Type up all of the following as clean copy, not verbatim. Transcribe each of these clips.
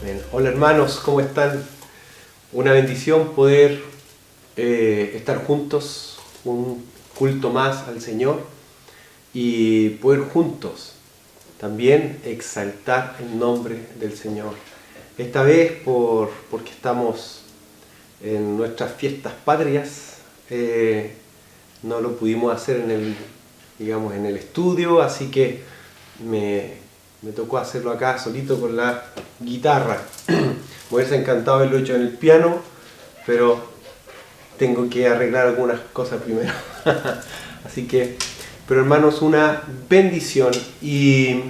Amén. Hola hermanos, ¿cómo están? Una bendición poder estar juntos, un culto más al Señor y poder juntos también exaltar el nombre del Señor. Esta vez porque estamos en nuestras fiestas patrias, no lo pudimos hacer en el estudio, así que me tocó hacerlo acá solito con la guitarra. Me hubiese encantado haberlo hecho en el piano, pero tengo que arreglar algunas cosas primero. Así que, pero hermanos, una bendición, y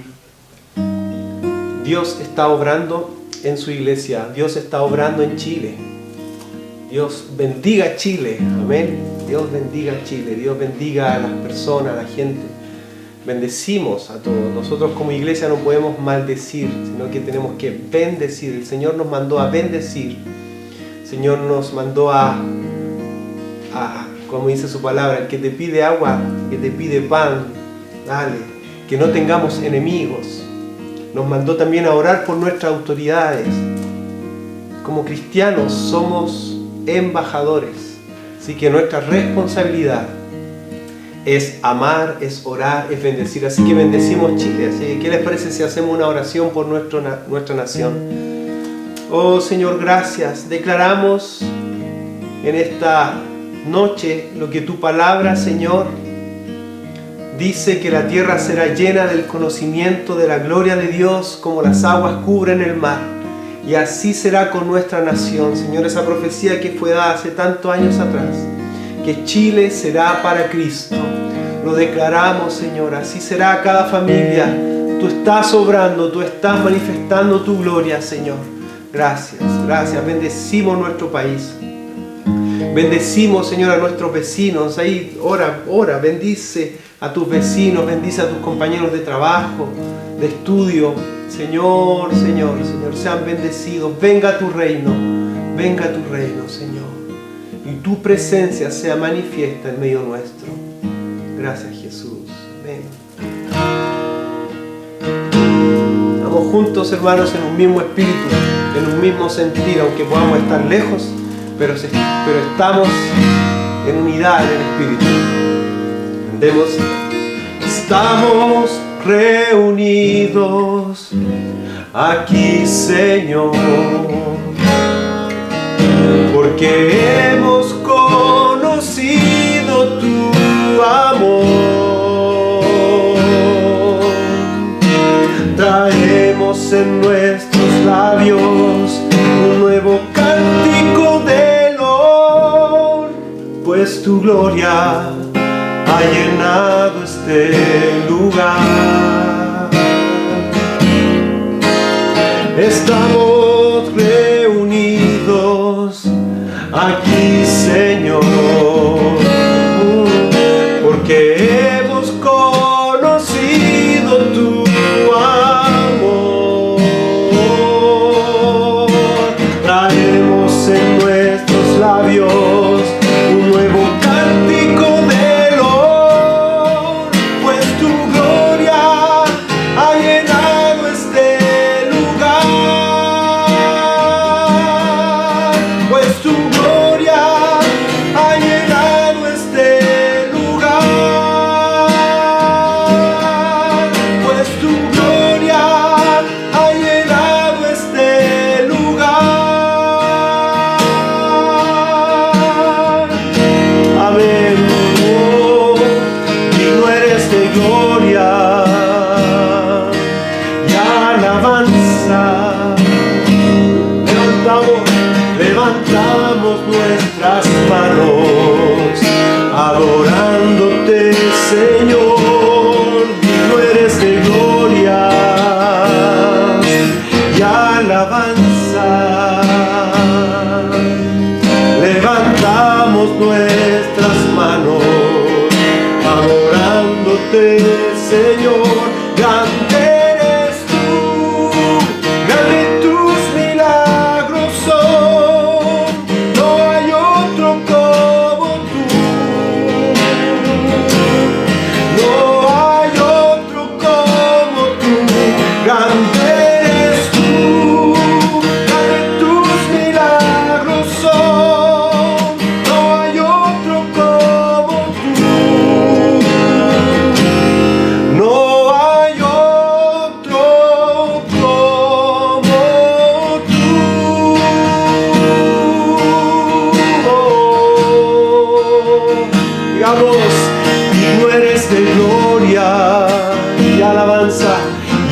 Dios está obrando en su iglesia, Dios está obrando en Chile. Dios bendiga Chile, amén. Dios bendiga Chile, Dios bendiga a las personas, a la gente. Bendecimos a todos. Nosotros como iglesia no podemos maldecir, sino que tenemos que bendecir. El Señor nos mandó a bendecir. El Señor nos mandó como dice su palabra, el que te pide agua, que te pide pan, dale. Que no tengamos enemigos. Nos mandó también a orar por nuestras autoridades. Como cristianos somos embajadores, así que nuestra responsabilidad es amar, es orar, es bendecir. Así que bendecimos Chile. Así que, ¿qué les parece si hacemos una oración por nuestra nación? Oh Señor, gracias. Declaramos en esta noche lo que tu palabra, Señor, dice, que la tierra será llena del conocimiento de la gloria de Dios como las aguas cubren el mar. Y así será con nuestra nación, Señor, esa profecía que fue dada hace tantos años atrás, que Chile será para Cristo. Lo declaramos, Señor, así será cada familia. Tú estás obrando, tú estás manifestando tu gloria, Señor. Gracias, gracias. Bendecimos nuestro país. Bendecimos, Señor, a nuestros vecinos. Ahí, ora, bendice a tus vecinos, bendice a tus compañeros de trabajo, de estudio. Señor, sean bendecidos. Venga tu reino, Señor. Y tu presencia sea manifiesta en medio nuestro. Gracias, Jesús. Amén. Estamos juntos, hermanos, en un mismo espíritu, en un mismo sentir, aunque podamos estar lejos, pero estamos en unidad en el espíritu. Estamos reunidos aquí, Señor, porque hemos conocido tu amor. Traemos en nuestros labios un nuevo cántico de loor, pues tu gloria ha llenado este lugar. Estamos reunidos aquí, Señor, porque hemos conocido tu amor. Traemos en nuestros labios un nuevo cántico de loor, pues tu gloria ha llenado este lugar. Pues tu gloria ha llenado este lugar. Pues tu gloria ha llenado este lugar. Amén. Oh, digno eres de gloria y alabanza. Levantamos nuestras manos adorándote, Señor. Digno eres de gloria y alabanza. Levantamos nuestras manos adorándote, Señor. Grande eres tú, grande tus milagros son. No hay otro como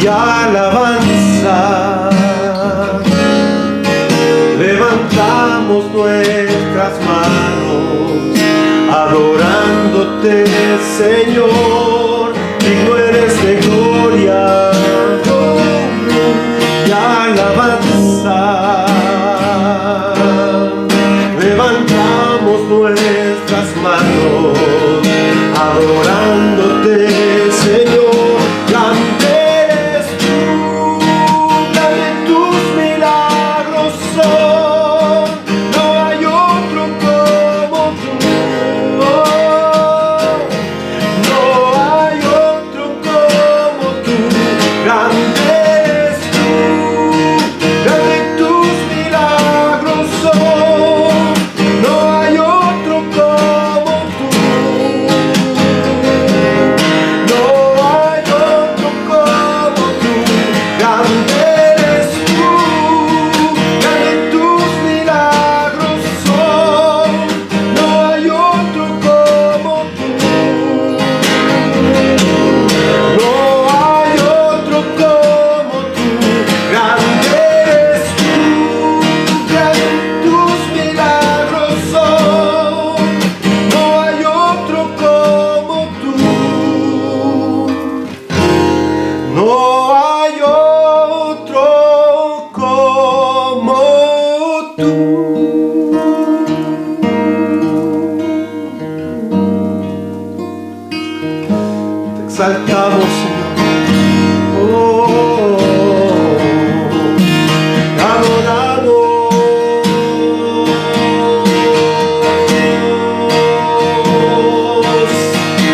y alabanza. Levantamos nuestras manos, adorándote, Señor, digno eres de gloria y alabanza. Levantamos nuestras manos, adorándote, Señor. Grande eres tú, grande tus milagros son, no hay otro como tú, no hay otro como tú. Grande eres tú, grande tus milagros son, no hay otro como tú. Exaltamos, Señor. Oh, adoramos.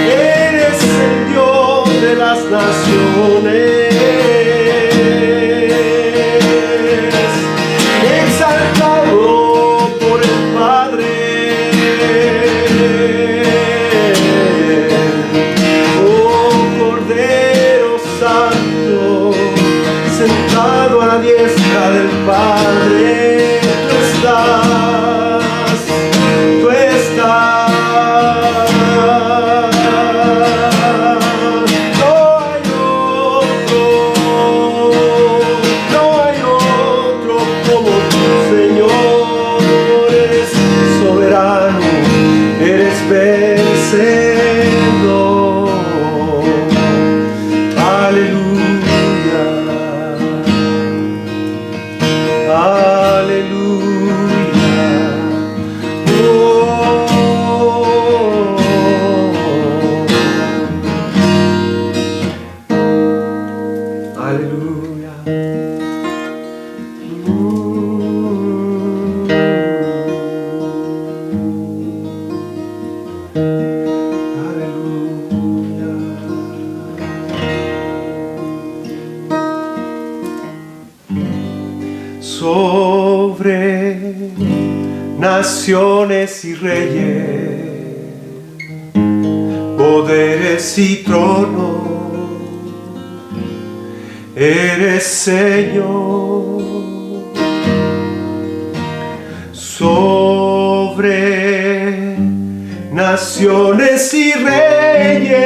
Eres el Dios de las naciones. Exaltado por el Padre. Sentado a la diestra del Padre, tú estás, tú estás. No hay otro como tú, Señor. Eres soberano, eres vencedor. Aleluya. Sobre naciones y reyes, poderes y tronos, eres Señor. Sobre naciones y reyes,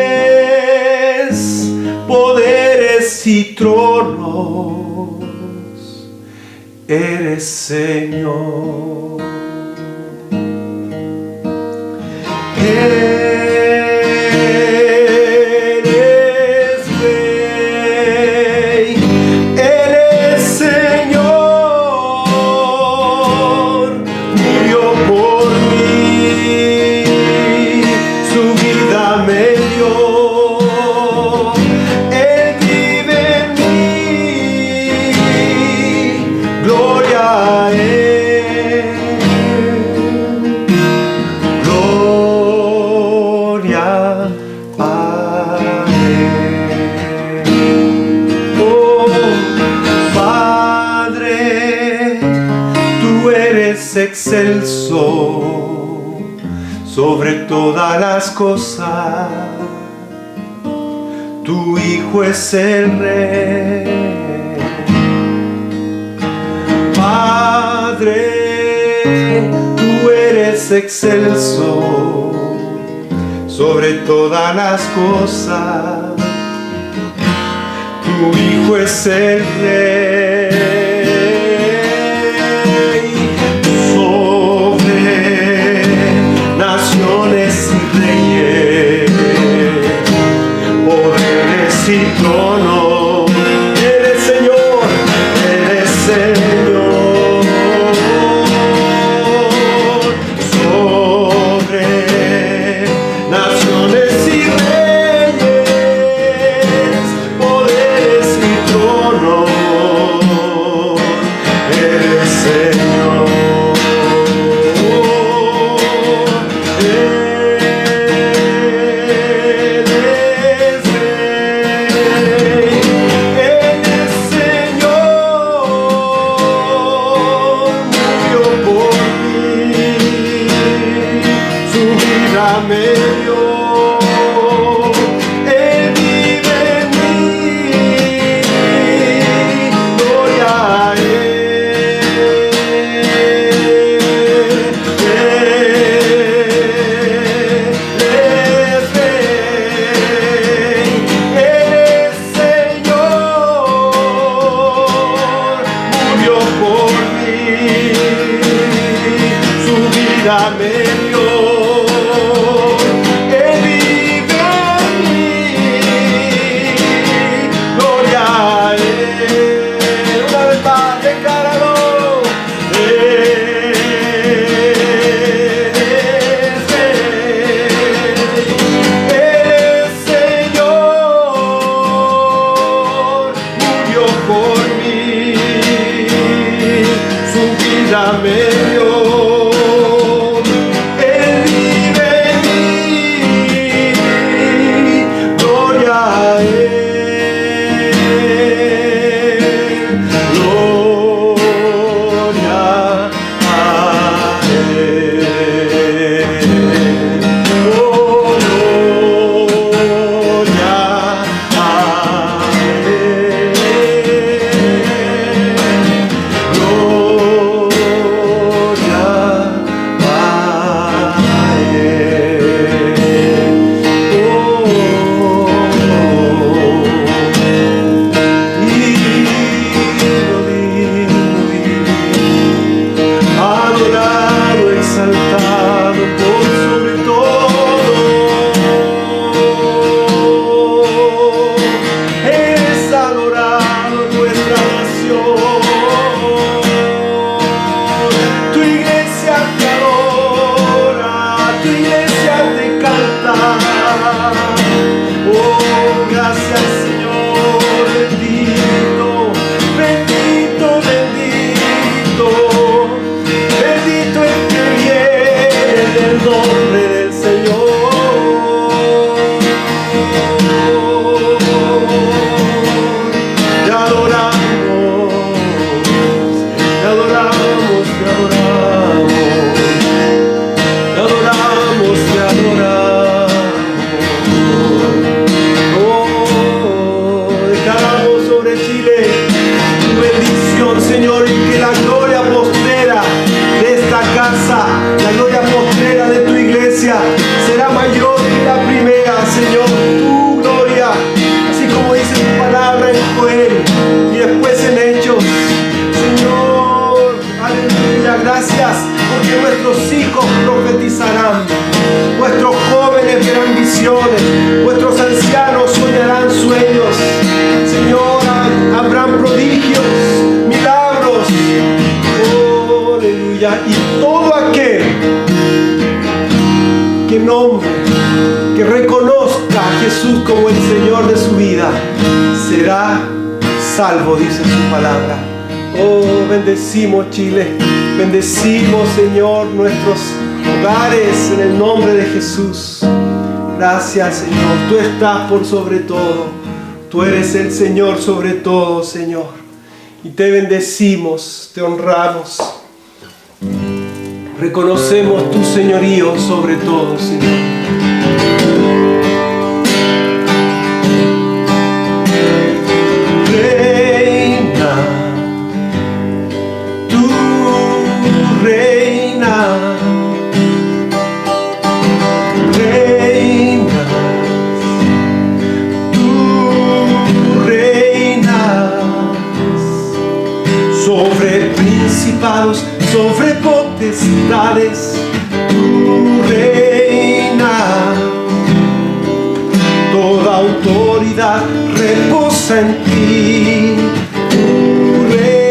poderes y tronos, eres Señor. Eres Rey, eres Señor. Murió por mí, su vida me dio. Él vive en mí, gloria a Él, gloria a Él. Oh, Padre, tú eres excelso sobre todas las cosas. Tu Hijo es el Rey. Padre, tú eres excelso sobre todas las cosas. Tu Tu Hijo es el Rey sobre naciones y reyes, poderes y tronos. Eres Señor, eres Señor sobre naciones y reyes, poderes y tronos. Eres Señor. Vuestros ancianos soñarán sueños. Señor, habrán prodigios, milagros. Oh, aleluya. Y todo aquel que nombre, que reconozca a Jesús como el Señor de su vida, será salvo, dice su palabra. Oh, bendecimos Chile, bendecimos, Señor, nuestros hogares en el nombre de Jesús. Gracias, Señor. Tú estás por sobre todo. Tú eres el Señor sobre todo, Señor. Y te bendecimos, te honramos. Reconocemos tu señorío sobre todo, Señor. principados, sobre potestades, tú reinas. Toda autoridad reposa en ti, tú reinas.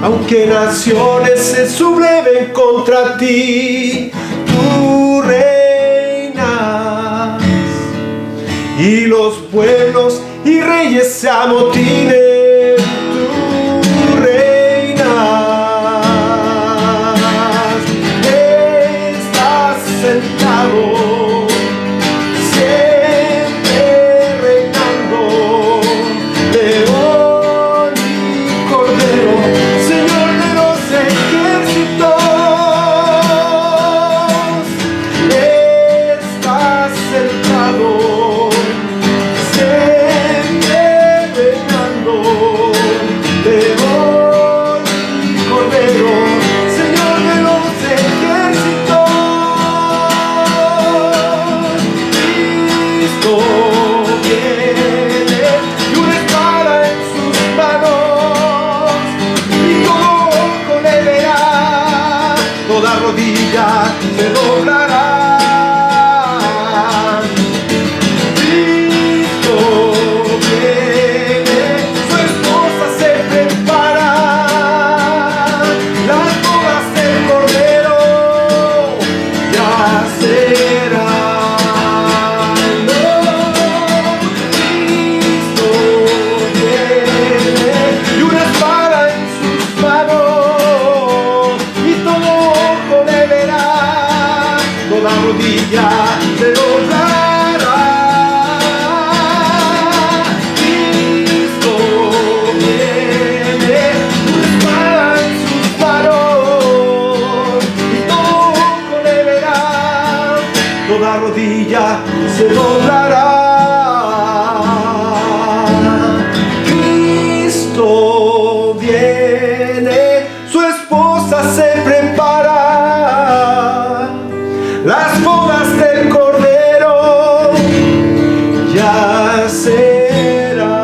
Aunque naciones se subleven contra ti, tú reinas. Y los pueblos y reyes se amotinen, tú reinas. Estás sentado, siempre reinando, león y cordero, Señor de los ejércitos. Estás sentado, siempre reinando, león y cordero, Señor de los ejércitos. Cristo viene y una espada en sus manos, y todo ojo le verá, toda rodilla se doblará. Cristo viene, su esposa se prepara, las bodas del Cordero ya serán. Cristo viene y una espada en sus manos, y todo ojo le verá, toda rodilla se doblará. Cristo viene, una espada en sus manos, y todo ojo le verá, toda rodilla se doblará. Cristo viene, su esposa se prepara, las bodas del Cordero ya serán.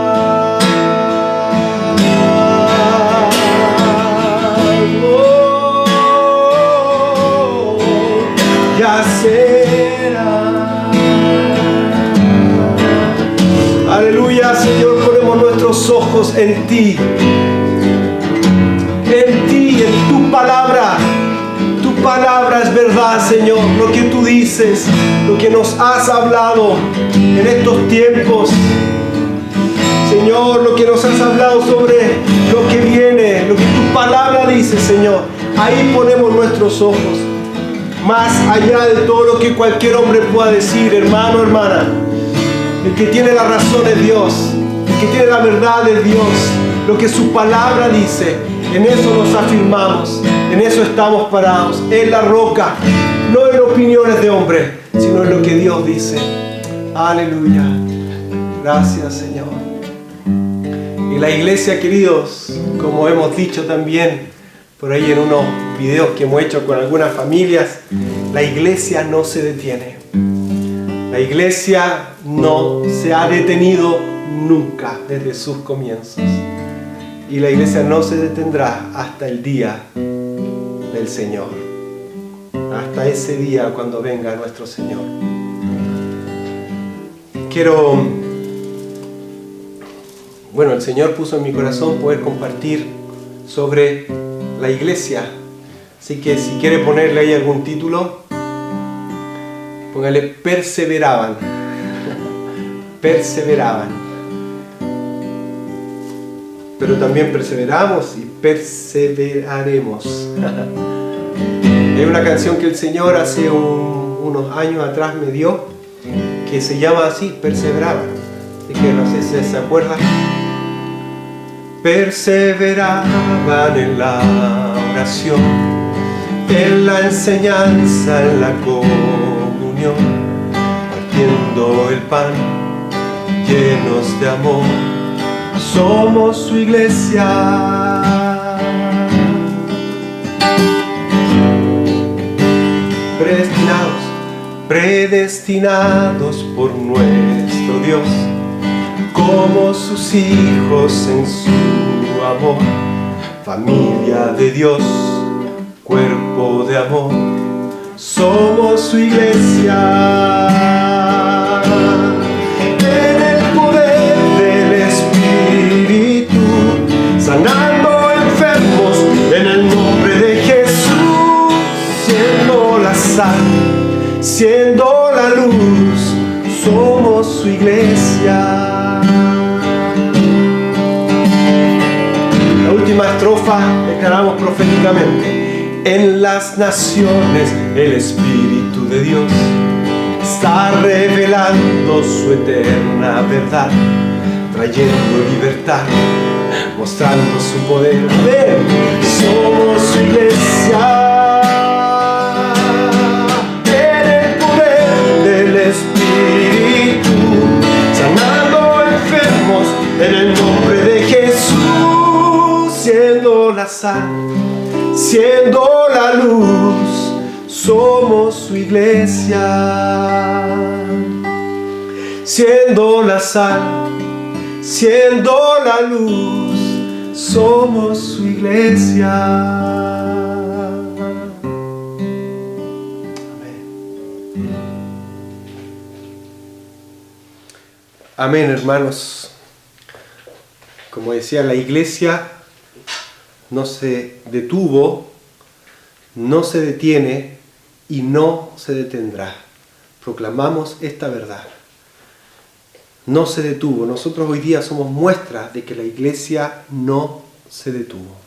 Oh, ya serán. Aleluya, Señor, ponemos nuestros ojos en ti, en tu palabra. Tu palabra es verdad, Señor. Lo que tú dices, lo que nos has hablado en estos tiempos, Señor, lo que nos has hablado sobre lo que viene, lo que tu palabra dice, Señor. Ahí ponemos nuestros ojos, más allá de todo lo que cualquier hombre pueda decir, hermano, hermana. El que tiene la razón es Dios, el que tiene la verdad es Dios. Lo que su palabra dice, en eso nos afirmamos, en eso estamos parados, en la roca, no en opiniones de hombre, sino en lo que Dios dice. Aleluya. Gracias, Señor. Y la iglesia, queridos, como hemos dicho también, por ahí en unos videos que hemos hecho con algunas familias, la iglesia no se detiene. La iglesia no se ha detenido nunca desde sus comienzos. Y la iglesia no se detendrá hasta el día del Señor. Hasta ese día cuando venga nuestro Señor. El Señor puso en mi corazón poder compartir sobre la iglesia. Así que si quiere ponerle ahí algún título, póngale perseveraban. Perseveraban. Pero también perseveramos y perseveraremos. Hay una canción que el Señor hace unos años atrás me dio, que se llama así, perseveraban. Así que no sé si se acuerdan. Perseveraban en la oración, en la enseñanza, en la comunión, partiendo el pan, llenos de amor, somos su iglesia. Predestinados por nuestro Dios, como sus hijos en su amor, familia de Dios, cuerpo de amor, somos su iglesia. En el poder del Espíritu, sanando enfermos, en el nombre de Jesús, siendo la sal, siendo la luz, somos su iglesia. La última estrofa declaramos proféticamente: en las naciones el Espíritu de Dios está revelando su eterna verdad, trayendo libertad, mostrando su poder. Ven, somos su iglesia. Espíritu, sanando enfermos, en el nombre de Jesús, siendo la sal, siendo la luz, somos su iglesia. Siendo la sal, siendo la luz, somos su iglesia. Amén, hermanos. Como decía, la iglesia no se detuvo, no se detiene y no se detendrá. Proclamamos esta verdad. No se detuvo. Nosotros hoy día somos muestras de que la iglesia no se detuvo.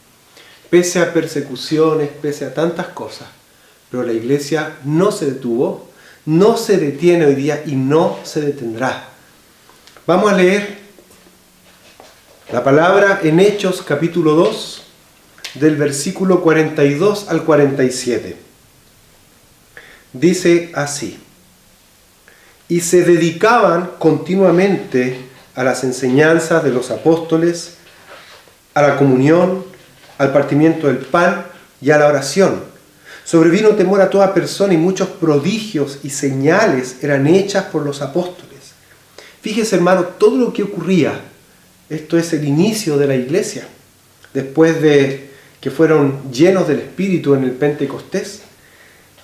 Pese a persecuciones, pese a tantas cosas, pero la iglesia no se detuvo, no se detiene hoy día y no se detendrá. Vamos a leer la palabra en Hechos capítulo 2, del versículo 42 al 47. Dice así: y se dedicaban continuamente a las enseñanzas de los apóstoles, a la comunión, al partimiento del pan y a la oración. Sobrevino temor a toda persona y muchos prodigios y señales eran hechas por los apóstoles. Fíjese, hermano, todo lo que ocurría, esto es el inicio de la iglesia, después de que fueron llenos del Espíritu en el Pentecostés,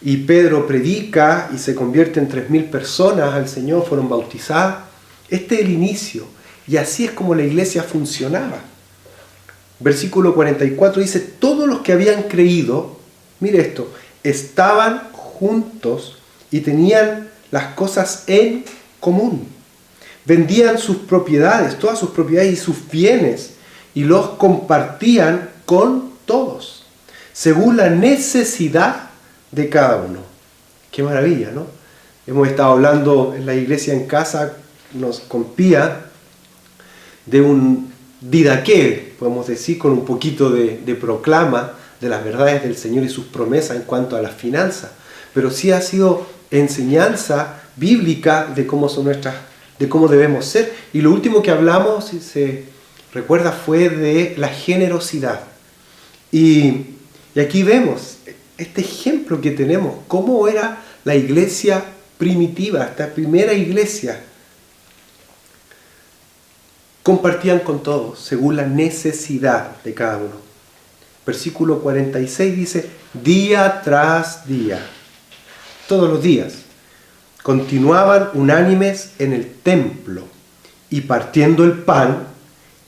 y Pedro predica y se convierte en 3.000 personas al Señor, fueron bautizadas. Este es el inicio, y así es como la iglesia funcionaba. Versículo 44 dice: todos los que habían creído, mire esto, estaban juntos y tenían las cosas en común. Vendían sus propiedades, todas sus propiedades y sus bienes, y los compartían con todos, según la necesidad de cada uno. Qué maravilla, ¿no? Hemos estado hablando en la iglesia en casa, con Pía, de un didaqué, podemos decir, con un poquito de proclama de las verdades del Señor y sus promesas en cuanto a las finanzas. Pero sí ha sido enseñanza bíblica de cómo son de cómo debemos ser. Y lo último que hablamos, si se recuerda, fue de la generosidad. Y Y aquí vemos este ejemplo que tenemos, cómo era la iglesia primitiva, esta primera iglesia. Compartían con todos, según la necesidad de cada uno. Versículo 46 dice, día tras día, todos los días, continuaban unánimes en el templo y partiendo el pan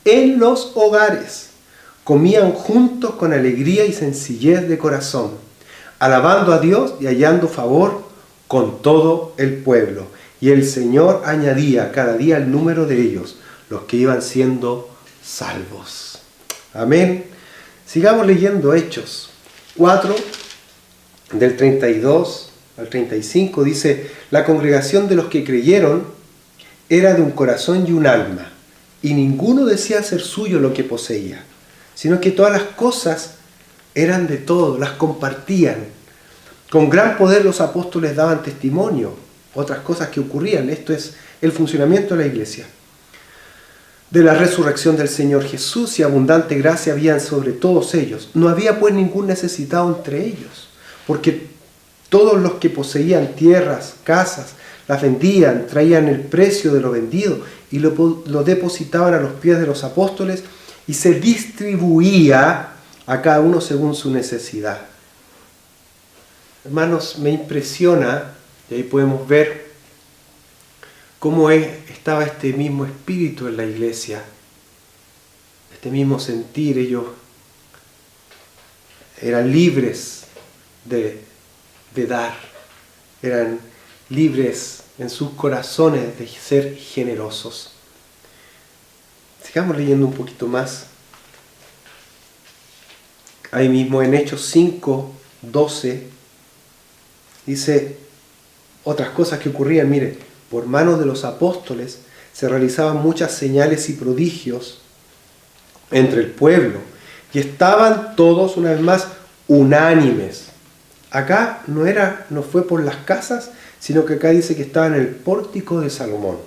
en los hogares. Comían juntos con alegría y sencillez de corazón, alabando a Dios y hallando favor con todo el pueblo. Y el Señor añadía cada día el número de ellos, los que iban siendo salvos. Amén. Sigamos leyendo Hechos 4, del 32 al 35, dice, la congregación de los que creyeron era de un corazón y un alma, y ninguno decía ser suyo lo que poseía, sino que todas las cosas eran de todos, las compartían. Con gran poder los apóstoles daban testimonio, otras cosas que ocurrían. Esto es el funcionamiento de la iglesia. De la resurrección del Señor Jesús y abundante gracia habían sobre todos ellos. No había pues ningún necesitado entre ellos, porque todos los que poseían tierras, casas, las vendían, traían el precio de lo vendido y lo depositaban a los pies de los apóstoles, y se distribuía a cada uno según su necesidad. Hermanos, me impresiona, y ahí podemos ver cómo estaba este mismo espíritu en la iglesia, este mismo sentir. Ellos eran libres de dar, eran libres en sus corazones de ser generosos. Sigamos leyendo un poquito más. Ahí mismo en Hechos 5, 12, dice otras cosas que ocurrían. Mire, por manos de los apóstoles se realizaban muchas señales y prodigios entre el pueblo, y estaban todos, una vez más, unánimes. Acá no fue por las casas, sino que acá dice que estaban en el pórtico de Salomón.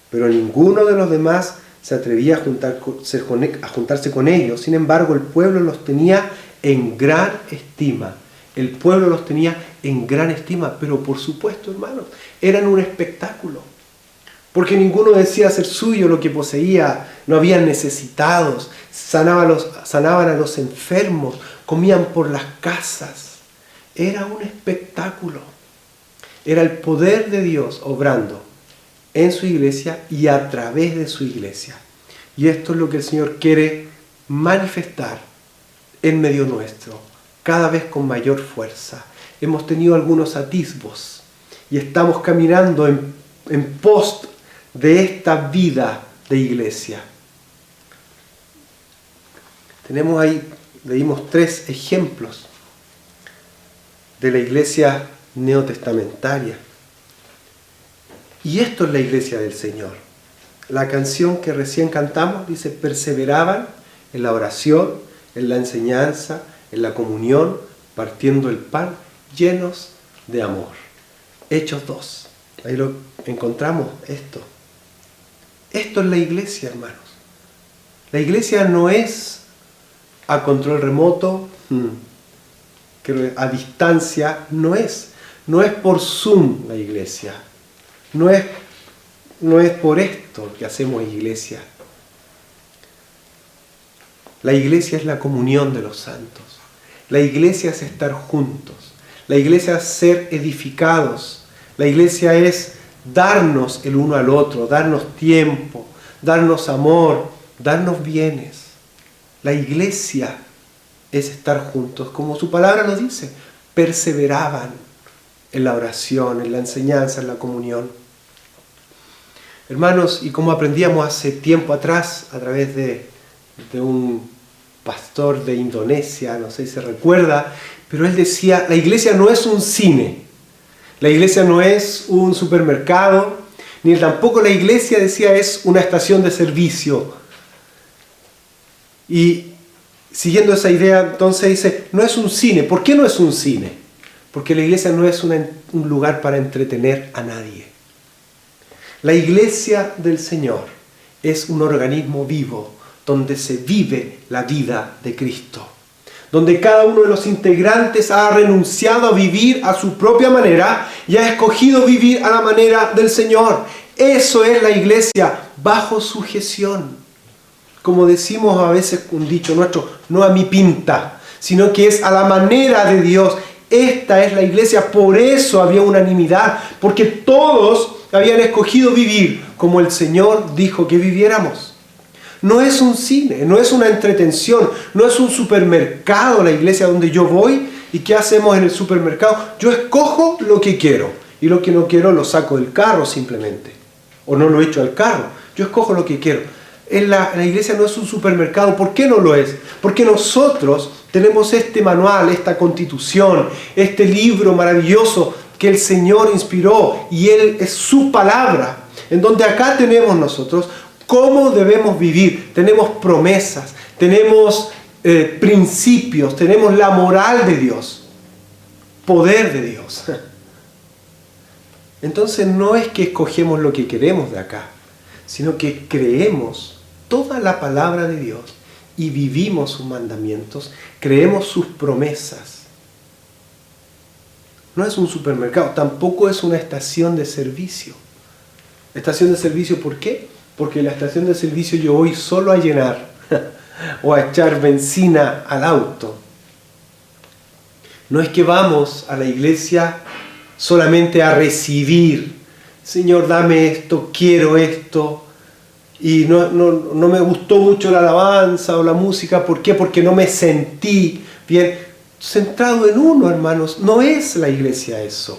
Pero ninguno de los demás se atrevía a juntarse con ellos. Sin embargo, el pueblo los tenía en gran estima. El pueblo los tenía en gran estima. Pero por supuesto, hermanos, eran un espectáculo. Porque ninguno decía ser suyo lo que poseía. No habían necesitados. Sanaban a los enfermos. Comían por las casas. Era un espectáculo. Era el poder de Dios obrando en su iglesia y a través de su iglesia. Y esto es lo que el Señor quiere manifestar en medio nuestro, cada vez con mayor fuerza. Hemos tenido algunos atisbos y estamos caminando en pos de esta vida de iglesia. Tenemos ahí, leímos 3 ejemplos de la iglesia neotestamentaria. Y esto es la iglesia del Señor. La canción que recién cantamos dice, perseveraban en la oración, en la enseñanza, en la comunión, partiendo el pan, llenos de amor. Hechos 2. Ahí lo encontramos esto. Esto es la iglesia, hermanos. La iglesia no es a control remoto, a distancia, no es por Zoom la iglesia. No es por esto que hacemos iglesia. La iglesia es la comunión de los santos. La iglesia es estar juntos. La iglesia es ser edificados. La iglesia es darnos el uno al otro, darnos tiempo, darnos amor, darnos bienes. La iglesia es estar juntos, como su palabra nos dice, perseveraban en la oración, en la enseñanza, en la comunión. Hermanos, y como aprendíamos hace tiempo atrás, a través de un pastor de Indonesia, no sé si se recuerda, pero él decía, la iglesia no es un cine, la iglesia no es un supermercado, ni tampoco la iglesia, decía, es una estación de servicio. Y siguiendo esa idea, entonces dice, no es un cine. ¿Por qué no es un cine? Porque la iglesia no es un lugar para entretener a nadie. La iglesia del Señor es un organismo vivo donde se vive la vida de Cristo, donde cada uno de los integrantes ha renunciado a vivir a su propia manera y ha escogido vivir a la manera del Señor. Eso es la iglesia bajo sujeción. Como decimos a veces un dicho nuestro, no a mi pinta, sino que es a la manera de Dios. Esta es la iglesia, por eso había unanimidad, porque todos habían escogido vivir como el Señor dijo que viviéramos. No es un cine, no es una entretención, no es un supermercado la iglesia donde yo voy. ¿Y qué hacemos en el supermercado? Yo escojo lo que quiero y lo que no quiero lo saco del carro simplemente, o no lo echo al carro. Yo escojo lo que quiero. La iglesia no es un supermercado. ¿Por qué no lo es? Porque nosotros tenemos este manual, esta constitución, este libro maravilloso que el Señor inspiró, y Él es su palabra, en donde acá tenemos nosotros cómo debemos vivir. Tenemos promesas, tenemos principios, tenemos la moral de Dios, poder de Dios. Entonces no es que escogemos lo que queremos de acá, sino que creemos toda la palabra de Dios y vivimos sus mandamientos, creemos sus promesas. No es un supermercado, tampoco es una estación de servicio. Estación de servicio, ¿por qué? Porque en la estación de servicio yo voy solo a llenar o a echar benzina al auto. No es que vamos a la iglesia solamente a recibir. Señor, dame esto, quiero esto. Y no me gustó mucho la alabanza o la música. ¿Por qué? Porque no me sentí bien. Centrado en uno, hermanos. No es la iglesia eso.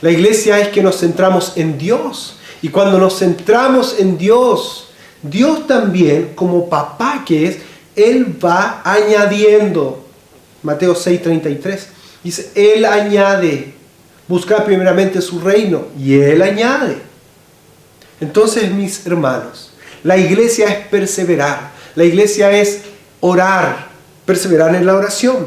La iglesia es que nos centramos en Dios. Y cuando nos centramos en Dios, Dios también, como papá que es, Él va añadiendo. Mateo 6:33 dice, Él añade. Buscad primeramente su reino y Él añade. Entonces, mis hermanos, la iglesia es perseverar. La iglesia es orar, perseverar en la oración,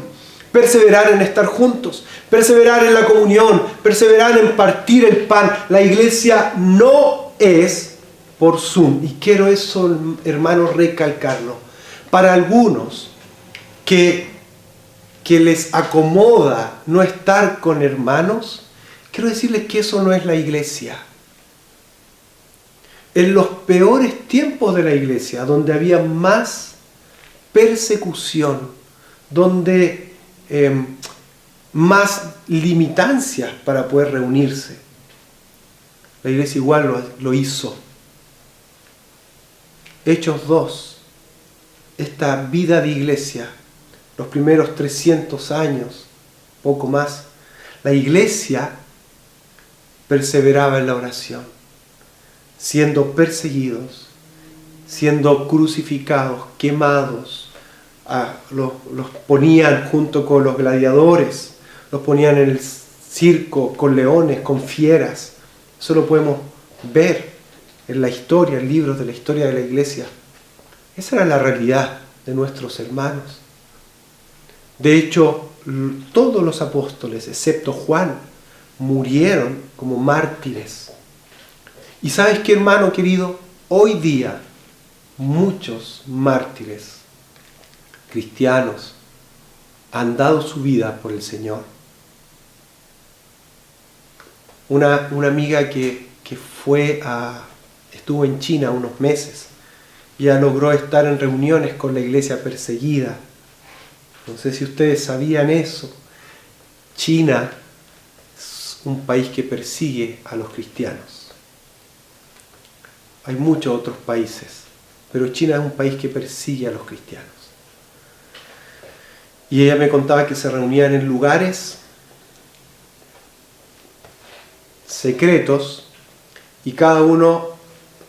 perseverar en estar juntos, perseverar en la comunión, perseverar en partir el pan. La iglesia no es por Zoom. Y quiero eso, hermanos, recalcarlo. Para algunos que les acomoda no estar con hermanos, quiero decirles que eso no es la iglesia. En los peores tiempos de la iglesia, donde había más persecución, donde más limitancias para poder reunirse, la iglesia igual lo hizo. Hechos 2, esta vida de iglesia, los primeros 300 años, poco más, la iglesia perseveraba en la oración, siendo perseguidos, siendo crucificados, quemados, los ponían junto con los gladiadores, los ponían en el circo con leones, con fieras. Eso lo podemos ver en la historia, en libros de la historia de la iglesia. Esa era la realidad de nuestros hermanos. De hecho, todos los apóstoles, excepto Juan, murieron como mártires. ¿Y sabes qué, hermano querido? Hoy día, muchos mártires cristianos han dado su vida por el Señor. Una amiga que estuvo en China unos meses, ya logró estar en reuniones con la iglesia perseguida. No sé si ustedes sabían eso. China es un país que persigue a los cristianos. Hay muchos otros países, pero China es un país que persigue a los cristianos. Y ella me contaba que se reunían en lugares secretos y cada uno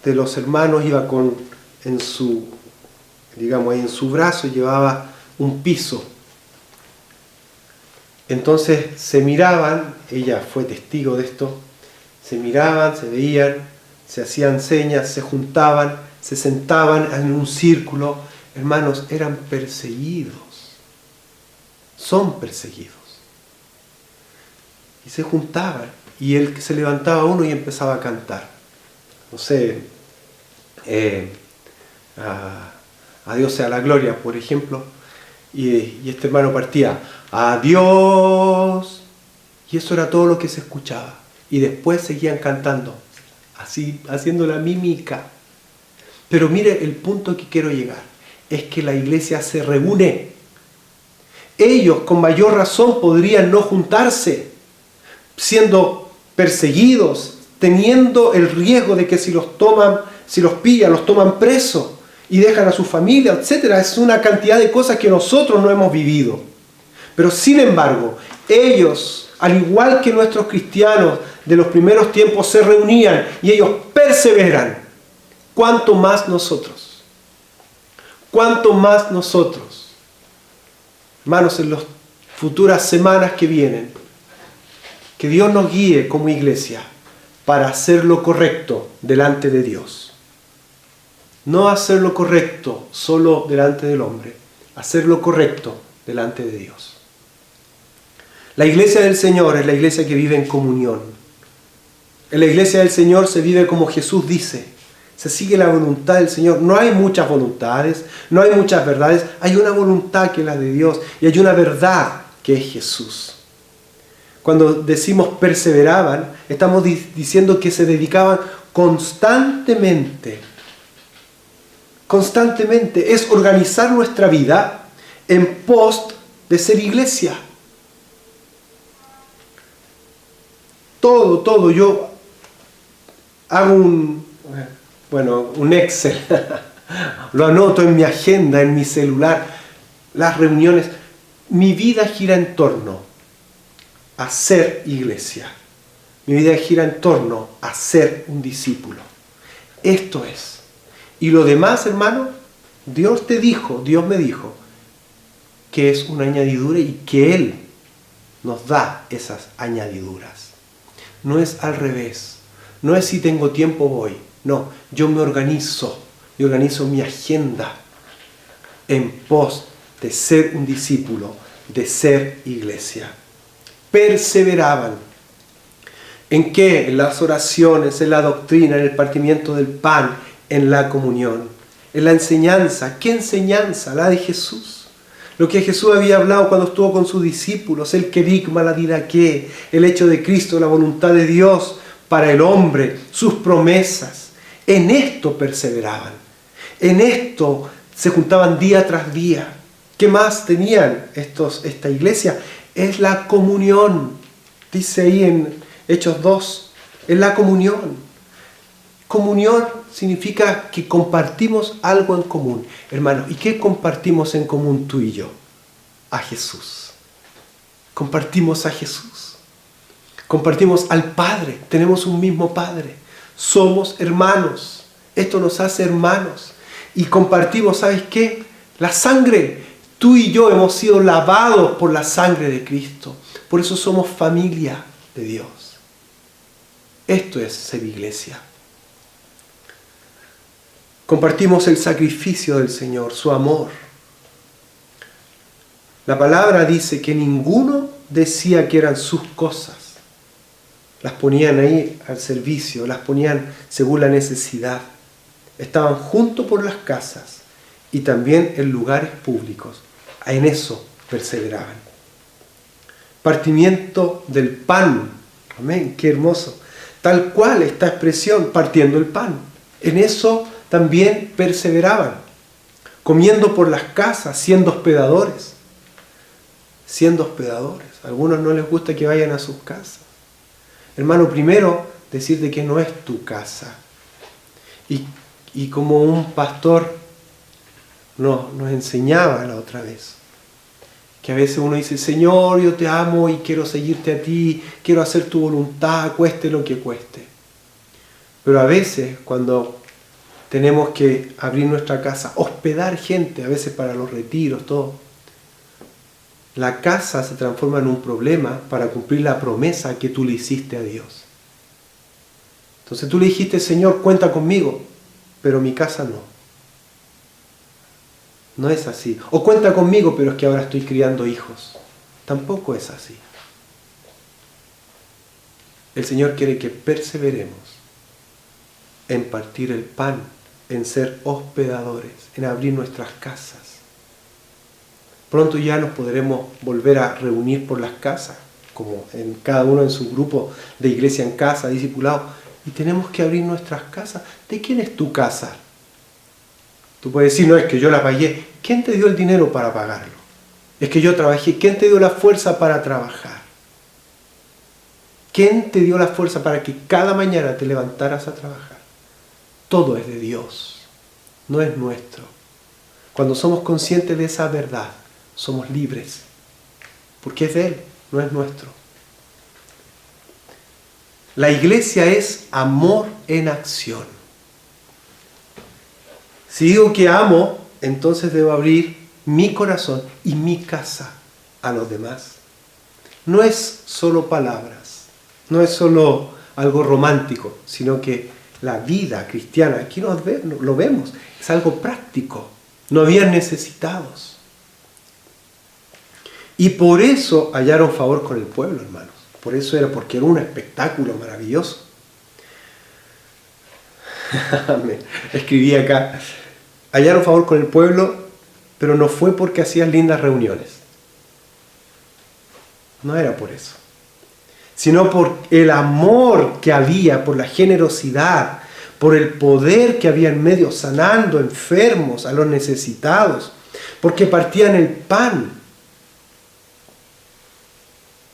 de los hermanos iba en su brazo llevaba un piso. Entonces se miraban, ella fue testigo de esto, se miraban, se veían, se hacían señas, se juntaban, se sentaban en un círculo. Hermanos, eran perseguidos. Son perseguidos. Y se juntaban. Y él se levantaba uno y empezaba a cantar. No sé, a Dios sea la gloria, por ejemplo. Y este hermano partía, adiós. Y eso era todo lo que se escuchaba. Y después seguían cantando, así, haciendo la mímica. Pero mire, el punto que quiero llegar es que la iglesia se reúne. Ellos con mayor razón podrían no juntarse, siendo perseguidos, teniendo el riesgo de que si los pillan, los toman presos y dejan a su familia, etc. Es una cantidad de cosas que nosotros no hemos vivido. Pero sin embargo, ellos, al igual que nuestros cristianos de los primeros tiempos, se reunían y ellos perseveran. ¿Cuánto más nosotros? ¿Cuánto más nosotros? Hermanos, en las futuras semanas que vienen, que Dios nos guíe como iglesia para hacer lo correcto delante de Dios. No hacer lo correcto solo delante del hombre, hacer lo correcto delante de Dios. La iglesia del Señor es la iglesia que vive en comunión. En la iglesia del Señor se vive como Jesús dice. Se sigue la voluntad del Señor. No hay muchas voluntades, no hay muchas verdades. Hay una voluntad que es la de Dios y hay una verdad que es Jesús. Cuando decimos perseveraban, estamos diciendo que se dedicaban constantemente. Constantemente. Es organizar nuestra vida en pos de ser iglesia. Todo. Yo hago un Excel. Lo anoto en mi agenda, en mi celular. Las reuniones. Mi vida gira en torno a ser iglesia. Mi vida gira en torno a ser un discípulo. Esto es. Y lo demás, hermano, Dios me dijo que es una añadidura y que Él nos da esas añadiduras. No es al revés. No es si tengo tiempo voy. No, yo me organizo. Yo organizo mi agenda en pos de ser un discípulo, de ser iglesia. Perseveraban. ¿En qué? En las oraciones, en la doctrina, en el partimiento del pan, en la comunión, en la enseñanza. ¿Qué enseñanza? La de Jesús. Lo que Jesús había hablado cuando estuvo con sus discípulos, el querigma, la didaqué, el hecho de Cristo, la voluntad de Dios para el hombre, sus promesas. En esto perseveraban. En esto se juntaban día tras día. ¿Qué más tenían esta iglesia? Es la comunión. Dice ahí en Hechos 2, es la comunión. Comunión significa que compartimos algo en común. Hermano, ¿y qué compartimos en común tú y yo? A Jesús. Compartimos a Jesús. Compartimos al Padre. Tenemos un mismo Padre. Somos hermanos. Esto nos hace hermanos. Y compartimos, ¿sabes qué? La sangre. Tú y yo hemos sido lavados por la sangre de Cristo. Por eso somos familia de Dios. Esto es ser iglesia. Compartimos el sacrificio del Señor, su amor. La palabra dice que ninguno decía que eran sus cosas. Las ponían ahí al servicio, las ponían según la necesidad. Estaban juntos por las casas y también en lugares públicos. En eso perseveraban. Partimiento del pan. Amén, qué hermoso. Tal cual esta expresión, partiendo el pan. En eso también perseveraban. Comiendo por las casas, siendo hospedadores. Siendo hospedadores. A algunos no les gusta que vayan a sus casas. Hermano, primero decirte que no es tu casa. Y como un pastor nos enseñaba la otra vez, que a veces uno dice, Señor, yo te amo y quiero seguirte a ti, quiero hacer tu voluntad, cueste lo que cueste. Pero a veces cuando tenemos que abrir nuestra casa, hospedar gente, a veces para los retiros, todo, la casa se transforma en un problema para cumplir la promesa que tú le hiciste a Dios. Entonces tú le dijiste, Señor, cuenta conmigo, pero mi casa no. No es así. O cuenta conmigo, pero es que ahora estoy criando hijos. Tampoco es así. El Señor quiere que perseveremos en partir el pan, en ser hospedadores, en abrir nuestras casas. Pronto ya nos podremos volver a reunir por las casas, como en cada uno en su grupo de iglesia en casa, discipulado. Y tenemos que abrir nuestras casas. ¿De quién es tu casa? Tú puedes decir, no, es que yo la pagué. ¿Quién te dio el dinero para pagarlo? Es que yo trabajé. ¿Quién te dio la fuerza para trabajar? ¿Quién te dio la fuerza para que cada mañana te levantaras a trabajar? Todo es de Dios, no es nuestro. Cuando somos conscientes de esa verdad, somos libres, porque es de Él, no es nuestro. La iglesia es amor en acción. Si digo que amo, entonces debo abrir mi corazón y mi casa a los demás. No es solo palabras, no es solo algo romántico, sino que la vida cristiana, aquí lo vemos, es algo práctico. No había necesitados. Y por eso hallaron favor con el pueblo, hermanos. Por eso porque era un espectáculo maravilloso. Escribí acá, hallaron favor con el pueblo, pero no fue porque hacían lindas reuniones. No era por eso. Sino por el amor que había, por la generosidad, por el poder que había en medio, sanando enfermos, a los necesitados, porque partían el pan,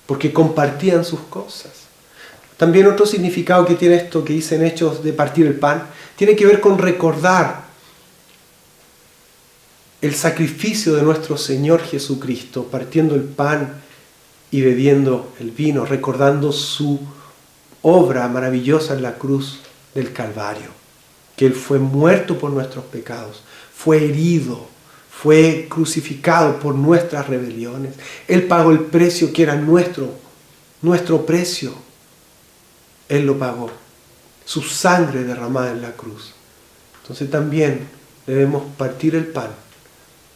porque compartían sus cosas. También otro significado que tiene esto que dicen Hechos de partir el pan, tiene que ver con recordar el sacrificio de nuestro Señor Jesucristo, partiendo el pan y bebiendo el vino, recordando su obra maravillosa en la cruz del Calvario, que Él fue muerto por nuestros pecados, fue herido, fue crucificado por nuestras rebeliones. Él pagó el precio que era nuestro precio. Él lo pagó, su sangre derramada en la cruz. Entonces también debemos partir el pan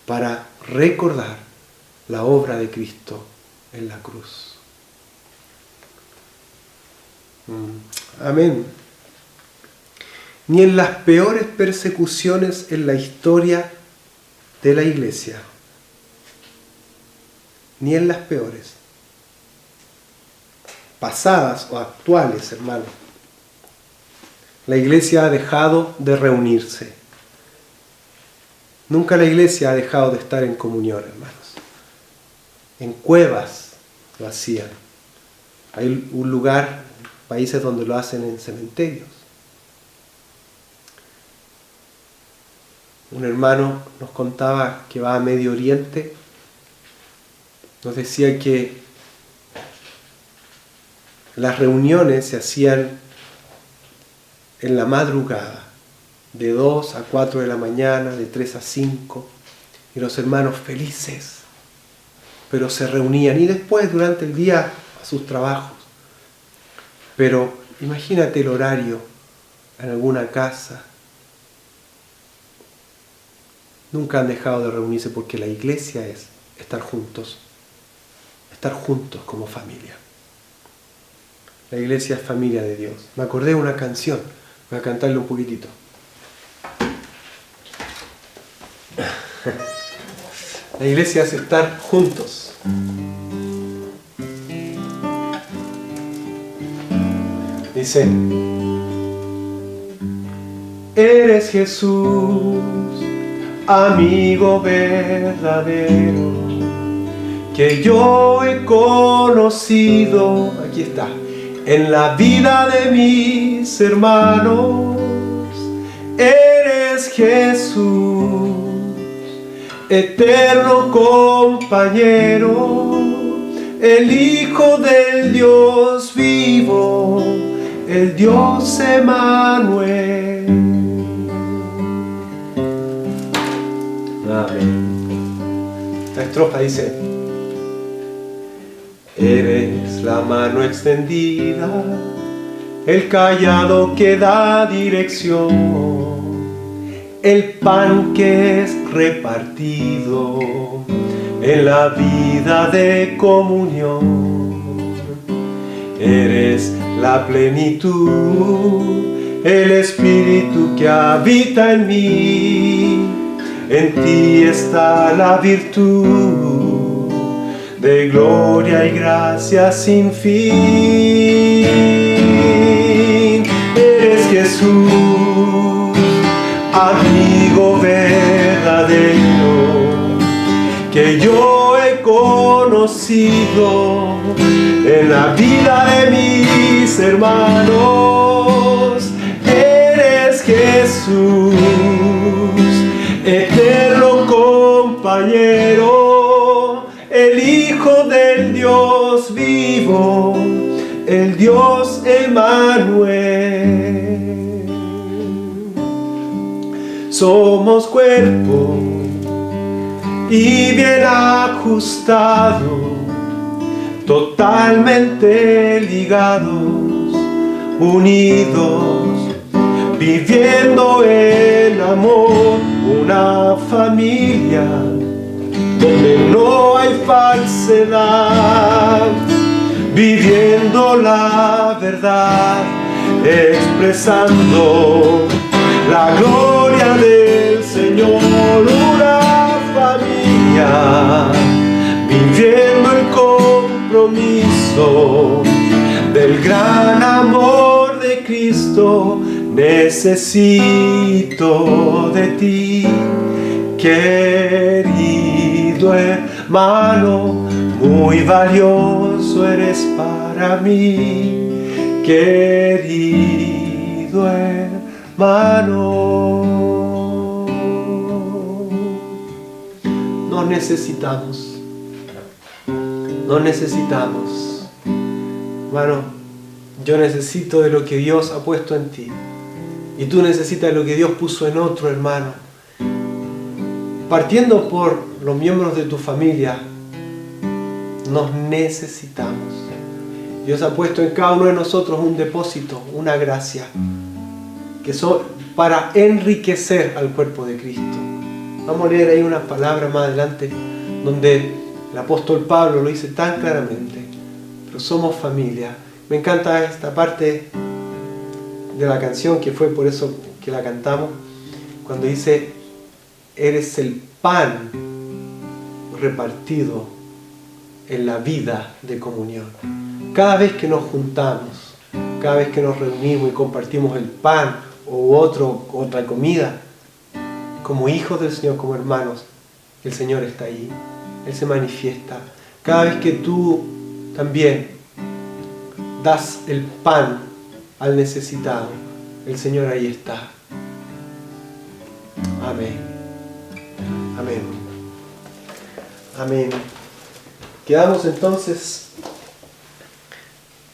para recordar la obra de Cristo en la cruz. Amén. Ni en las peores persecuciones en la historia de la iglesia, ni en las peores, pasadas o actuales, hermanos, la iglesia ha dejado de reunirse. Nunca la iglesia ha dejado de estar en comunión, hermanos. En cuevas lo hacían. Hay un lugar, países donde lo hacen en cementerios. Un hermano nos contaba que va a Medio Oriente, nos decía que las reuniones se hacían en la madrugada, de 2 a 4 de la mañana, de 3 a 5, y los hermanos felices, pero se reunían y después durante el día a sus trabajos. Pero imagínate el horario en alguna casa. Nunca han dejado de reunirse porque la iglesia es estar juntos como familia. La iglesia es familia de Dios. Me acordé de una canción, voy a cantarle un poquitito. La iglesia es estar juntos. Dice: eres Jesús, amigo verdadero, que yo he conocido, aquí está, en la vida de mis hermanos. Eres Jesús, eterno compañero, el Hijo del Dios vivo, el Dios Emmanuel. Amén. La estrofa dice: eres la mano extendida, el cayado que da dirección, el pan que es repartido en la vida de comunión. Eres la plenitud, el Espíritu que habita en mí, en ti está la virtud. de gloria y gracia sin fin. Eres Jesús, amigo verdadero, que yo he conocido en la vida de mis hermanos. Eres Jesús, eterno compañero, el Hijo del Dios vivo, el Dios Emmanuel. Somos cuerpo y bien ajustado, totalmente ligados, unidos, viviendo en amor, una familia donde no hay falsedad, viviendo la verdad, expresando la gloria del Señor, una familia viviendo el compromiso del gran amor de Cristo. Necesito de ti, querido hermano, muy valioso eres para mí, querido hermano. Nos necesitamos, hermano. Yo necesito de lo que Dios ha puesto en ti, y tú necesitas de lo que Dios puso en otro hermano. Partiendo por los miembros de tu familia, nos necesitamos. Dios ha puesto en cada uno de nosotros un depósito, una gracia, que son para enriquecer al cuerpo de Cristo. Vamos a leer ahí unas palabras más adelante, donde el apóstol Pablo lo dice tan claramente. Pero somos familia. Me encanta esta parte de la canción, que fue por eso que la cantamos, cuando dice: eres el pan repartido en la vida de comunión. Cada vez que nos juntamos, cada vez que nos reunimos y compartimos el pan o otra comida, como hijos del Señor, como hermanos, el Señor está ahí, Él se manifiesta. Cada vez que tú también das el pan al necesitado, el Señor ahí está. Amén. Amén. Amén. Quedamos entonces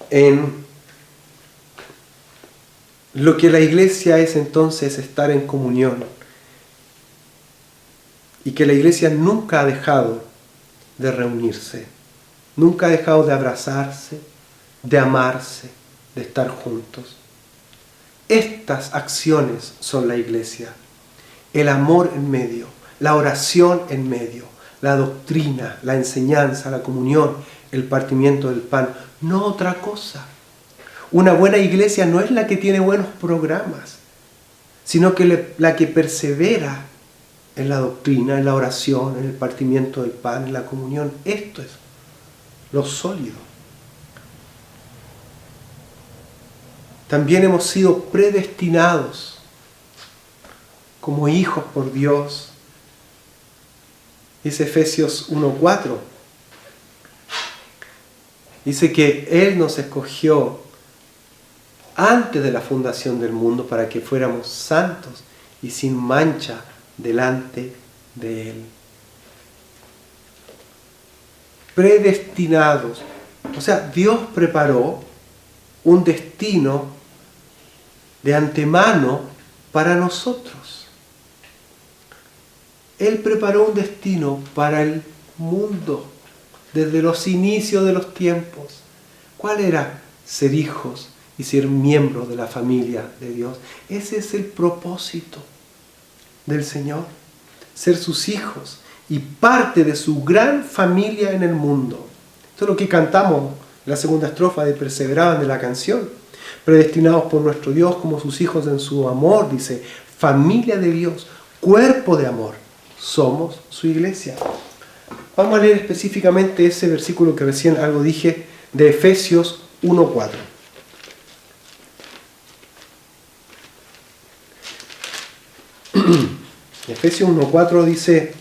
en lo que la iglesia es entonces estar en comunión, y que la iglesia nunca ha dejado de reunirse, nunca ha dejado de abrazarse, de amarse, de estar juntos. Estas acciones son la iglesia: el amor en medio, la oración en medio, la doctrina, la enseñanza, la comunión, el partimiento del pan, no otra cosa. Una buena iglesia no es la que tiene buenos programas, sino que la que persevera en la doctrina, en la oración, en el partimiento del pan, en la comunión. Esto es lo sólido. También hemos sido predestinados como hijos por Dios. Dice Efesios 1:4. Dice que Él nos escogió antes de la fundación del mundo para que fuéramos santos y sin mancha delante de Él. Predestinados. O sea, Dios preparó un destino de antemano para nosotros. Él preparó un destino para el mundo desde los inicios de los tiempos. ¿Cuál era? Ser hijos y ser miembros de la familia de Dios. Ese es el propósito del Señor, ser sus hijos y parte de su gran familia en el mundo. Esto es lo que cantamos en la segunda estrofa de Perseveraban de la canción. Predestinados por nuestro Dios como sus hijos en su amor, dice, familia de Dios, cuerpo de amor, somos su iglesia. Vamos a leer específicamente ese versículo que recién algo dije, de Efesios 1:4. Efesios 1:4 dice: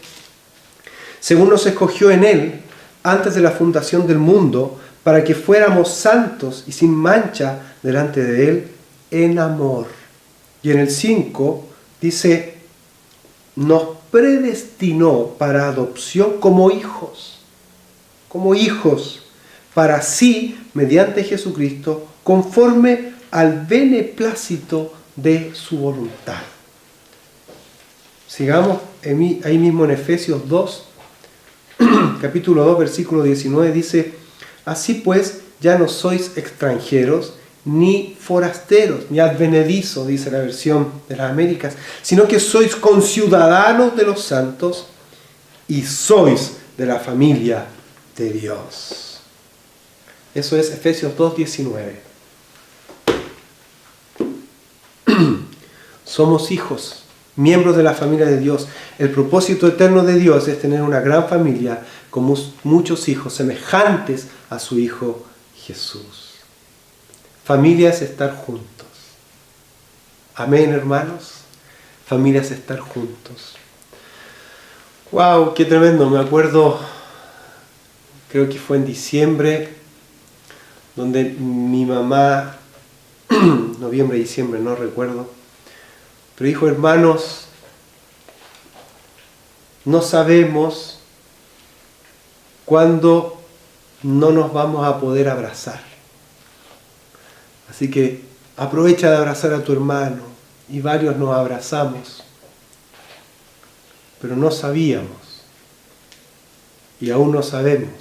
según nos escogió en Él, antes de la fundación del mundo, para que fuéramos santos y sin mancha delante de Él en amor. Y en el 5 dice: nos predestinó para adopción como hijos, para sí, mediante Jesucristo, conforme al beneplácito de su voluntad. Sigamos ahí mismo en Efesios 2, capítulo 2, versículo 19, dice: así pues, ya no sois extranjeros, ni forasteros, ni advenedizos, dice la versión de las Américas, sino que sois conciudadanos de los santos y sois de la familia de Dios. Eso es Efesios 2:19. Somos hijos, miembros de la familia de Dios. El propósito eterno de Dios es tener una gran familia con muchos hijos semejantes a su Hijo Jesús. Familia es estar juntos. Amén, hermanos. Familia es estar juntos. ¡Wow! ¡Qué tremendo! Me acuerdo, creo que fue en diciembre, donde mi mamá, noviembre, diciembre, no recuerdo, pero dijo: hermanos, no sabemos cuándo no nos vamos a poder abrazar. Así que aprovecha de abrazar a tu hermano. Y varios nos abrazamos, pero no sabíamos, y aún no sabemos,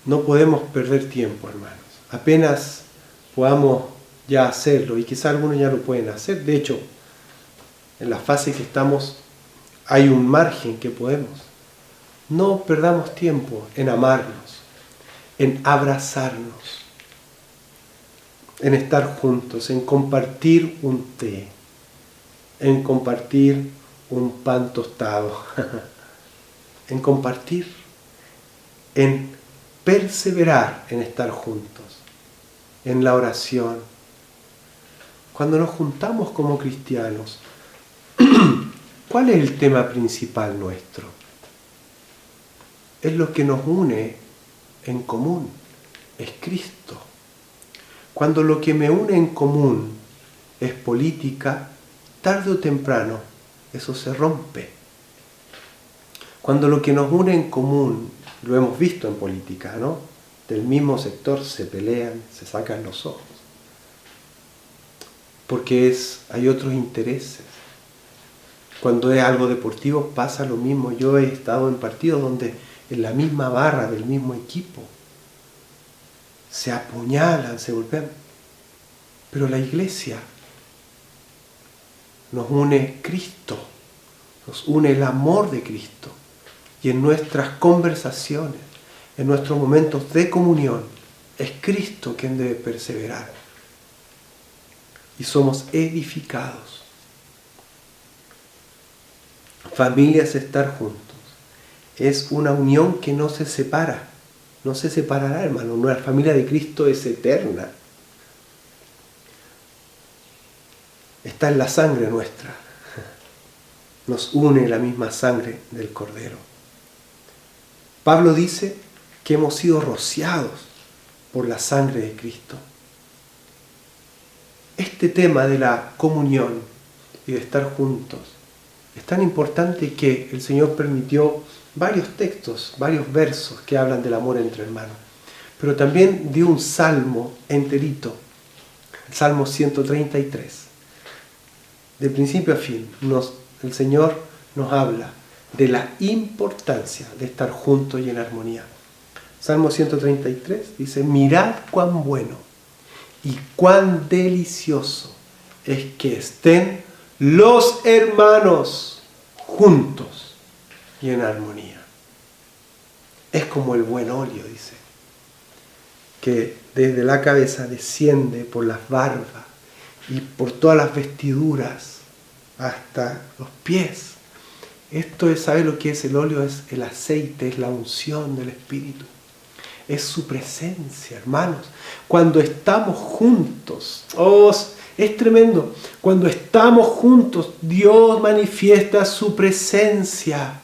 no podemos perder tiempo, hermanos. Apenas podamos ya hacerlo, y quizá algunos ya lo pueden hacer. De hecho, en la fase que estamos hay un margen que podemos. No perdamos tiempo en amarnos, en abrazarnos, en estar juntos, en compartir un té, en compartir un pan tostado, en compartir, en perseverar en estar juntos, en la oración. Cuando nos juntamos como cristianos, ¿cuál es el tema principal nuestro? Es lo que nos une en común, es Cristo. Cuando lo que me une en común es política, tarde o temprano eso se rompe. Cuando lo que nos une en común, lo hemos visto en política, ¿no? Del mismo sector se pelean, se sacan los ojos. Porque hay otros intereses. Cuando es algo deportivo pasa lo mismo. Yo he estado en partidos donde en la misma barra del mismo equipo se apuñalan, se golpean. Pero la iglesia nos une Cristo, nos une el amor de Cristo. Y en nuestras conversaciones, en nuestros momentos de comunión, es Cristo quien debe perseverar. Y somos edificados. Familia es estar juntos. Es una unión que no se separa. No se separará, hermano. Nuestra familia de Cristo es eterna. Está en la sangre nuestra. Nos une la misma sangre del Cordero. Pablo dice que hemos sido rociados por la sangre de Cristo. Este tema de la comunión y de estar juntos es tan importante que el Señor permitió varios textos, varios versos que hablan del amor entre hermanos. Pero también dio un salmo enterito, el Salmo 133. De principio a fin, el Señor nos habla de la importancia de estar juntos y en armonía. Salmo 133 dice: mirad cuán bueno y cuán delicioso es que estén los hermanos juntos y en armonía. Es como el buen óleo, dice, que desde la cabeza desciende por las barbas y por todas las vestiduras, hasta los pies. Esto es, ¿sabe lo que es el óleo? Es el aceite, es la unción del Espíritu. Es su presencia, hermanos. Cuando estamos juntos, es tremendo. Cuando estamos juntos, Dios manifiesta su presencia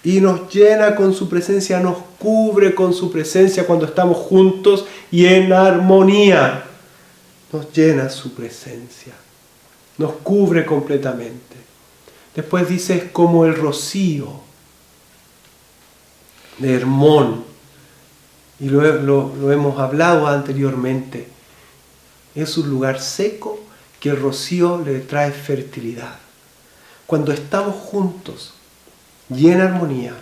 y nos llena con su presencia, nos cubre con su presencia cuando estamos juntos y en armonía. Nos llena su presencia, nos cubre completamente. Después dice, es como el rocío de Hermón. Y lo hemos hablado anteriormente. Es un lugar seco que el rocío le trae fertilidad. Cuando estamos juntos y en armonía,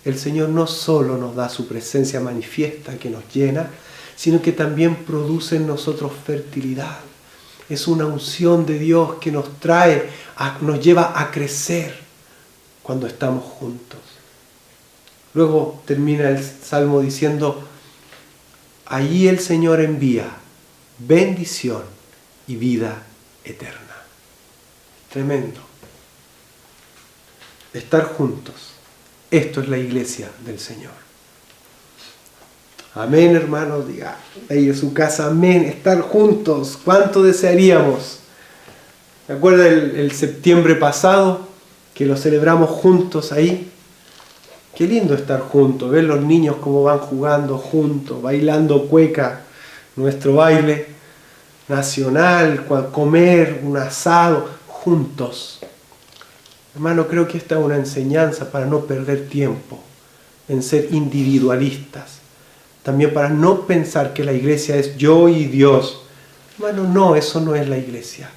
el Señor no solo nos da su presencia manifiesta que nos llena, sino que también produce en nosotros fertilidad. Es una unción de Dios que nos nos lleva a crecer cuando estamos juntos. Luego termina el Salmo diciendo, allí el Señor envía bendición y vida eterna. Tremendo. Estar juntos. Esto es la iglesia del Señor. Amén, hermanos. Diga, ahí en su casa, amén. Estar juntos. ¿Cuánto desearíamos? ¿Me acuerda el septiembre pasado que lo celebramos juntos ahí? Qué lindo estar juntos, ver los niños cómo van jugando juntos, bailando cueca, nuestro baile nacional, comer un asado juntos. Hermano, creo que esta es una enseñanza para no perder tiempo en ser individualistas. También para no pensar que la iglesia es yo y Dios. Hermano, no, eso no es la iglesia.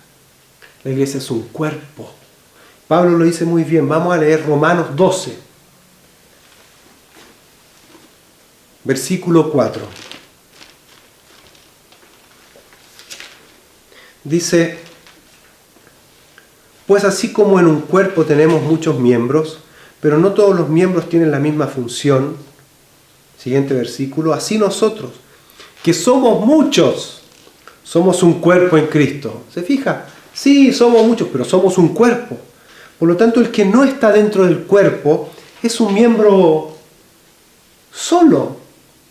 La iglesia es un cuerpo. Pablo lo dice muy bien. Vamos a leer Romanos 12. Versículo 4. Dice, pues así como en un cuerpo tenemos muchos miembros, pero no todos los miembros tienen la misma función. Siguiente versículo, así nosotros, que somos muchos, somos un cuerpo en Cristo. ¿Se fija? Sí, somos muchos, pero somos un cuerpo. Por lo tanto, el que no está dentro del cuerpo es un miembro solo.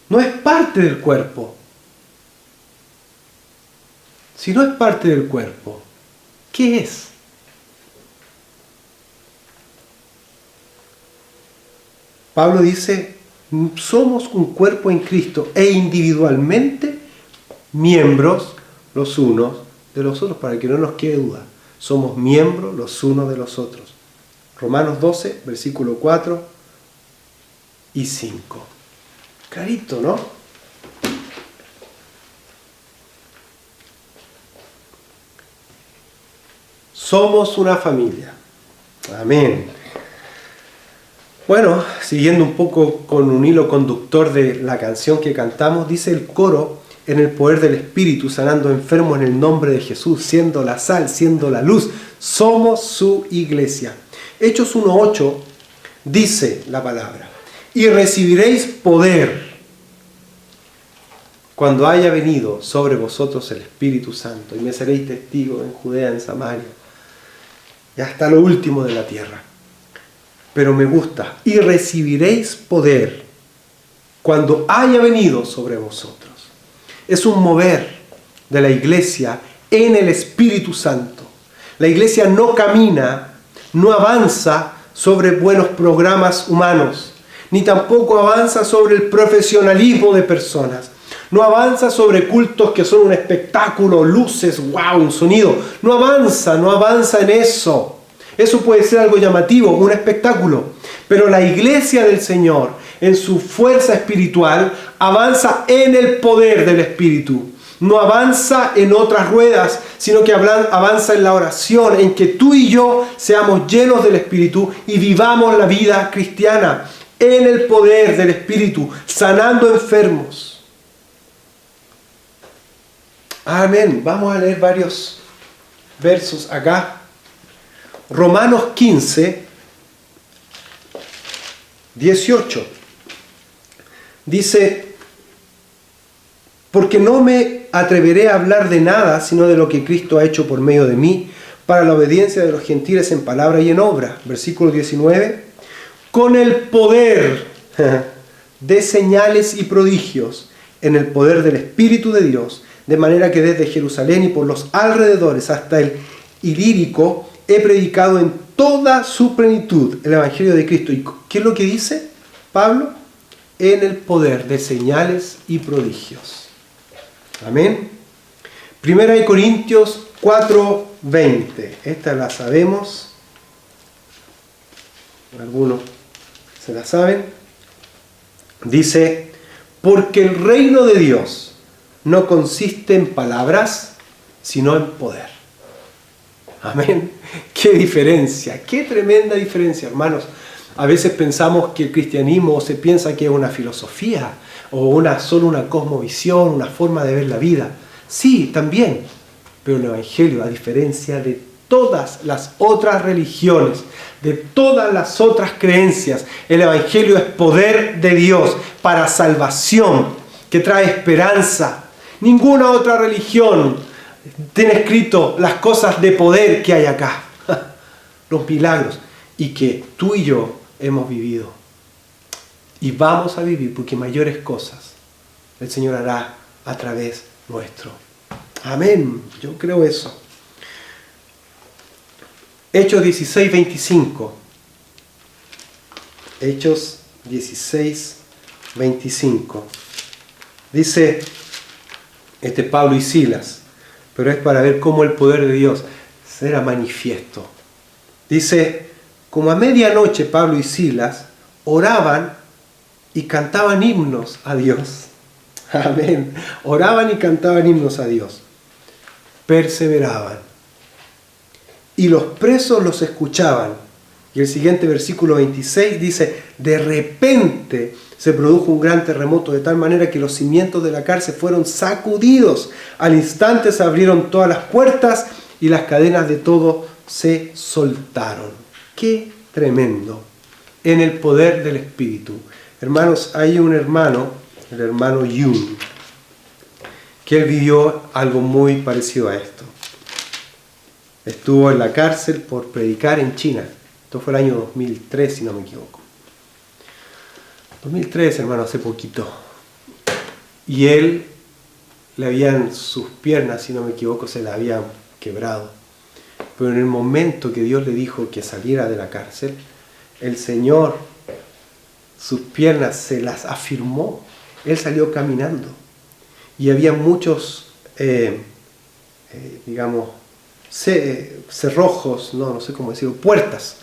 No es parte del cuerpo. Si no es parte del cuerpo, ¿qué es? Pablo dice, somos un cuerpo en Cristo e individualmente miembros los unos de los otros, para que no nos quede duda. Somos miembros los unos de los otros. Romanos 12, versículo 4 y 5. Clarito, ¿no? Somos una familia. Amén. Bueno, siguiendo un poco con un hilo conductor de la canción que cantamos, dice el coro, en el poder del Espíritu, sanando enfermos en el nombre de Jesús, siendo la sal, siendo la luz. Somos su iglesia. Hechos 1:8 dice la palabra, y recibiréis poder cuando haya venido sobre vosotros el Espíritu Santo, y me seréis testigos en Judea, en Samaria, y hasta lo último de la tierra. Pero me gusta, y recibiréis poder cuando haya venido sobre vosotros. Es un mover de la iglesia en el Espíritu Santo. La iglesia no camina, no avanza sobre buenos programas humanos, ni tampoco avanza sobre el profesionalismo de personas. No avanza sobre cultos que son un espectáculo, luces, wow, un sonido. No avanza en eso. Eso puede ser algo llamativo, un espectáculo. Pero la iglesia del Señor, en su fuerza espiritual, avanza en el poder del Espíritu. No avanza en otras ruedas, sino que avanza en la oración, en que tú y yo seamos llenos del Espíritu y vivamos la vida cristiana en el poder del Espíritu, sanando enfermos. Amén. Vamos a leer varios versos acá. Romanos 15, 18. Dice, porque no me atreveré a hablar de nada sino de lo que Cristo ha hecho por medio de mí, para la obediencia de los gentiles en palabra y en obra. Versículo 19. Con el poder de señales y prodigios, en el poder del Espíritu de Dios, de manera que desde Jerusalén y por los alrededores hasta el Ilírico he predicado en toda su plenitud el Evangelio de Cristo. ¿Y qué es lo que dice Pablo? En el poder de señales y prodigios. Amén. Primera de Corintios 4:20. Esta la sabemos. Algunos se la saben. Dice: porque el reino de Dios no consiste en palabras, sino en poder. Amén. Qué diferencia, qué tremenda diferencia, hermanos. A veces pensamos que el cristianismo se piensa que es una filosofía o solo una cosmovisión, una forma de ver la vida. Sí, también. Pero el Evangelio, a diferencia de todas las otras religiones, de todas las otras creencias, el Evangelio es poder de Dios para salvación, que trae esperanza. Ninguna otra religión tiene escrito las cosas de poder que hay acá, los milagros, y que tú y yo hemos vivido. Y vamos a vivir, porque mayores cosas el Señor hará a través nuestro. Amén. Yo creo eso. Hechos 16:25. Hechos 16:25. Dice Pablo y Silas, pero es para ver cómo el poder de Dios será manifiesto. Dice: como a medianoche Pablo y Silas oraban y cantaban himnos a Dios. Amén. Oraban y cantaban himnos a Dios. Perseveraban. Y los presos los escuchaban. Y el siguiente versículo 26 dice: de repente se produjo un gran terremoto, de tal manera que los cimientos de la cárcel fueron sacudidos. Al instante se abrieron todas las puertas y las cadenas de todo se soltaron. ¡Qué tremendo! En el poder del Espíritu. Hermanos, hay un hermano, el hermano Yun, que él vivió algo muy parecido a esto. Estuvo en la cárcel por predicar en China. Esto fue el año 2003, si no me equivoco. 2003, hermano, hace poquito. Y él, sus piernas, si no me equivoco, se le habían quebrado. Pero en el momento que Dios le dijo que saliera de la cárcel, el Señor, sus piernas se las afirmó. Él salió caminando. Y había muchos, cerrojos, no sé cómo decirlo, puertas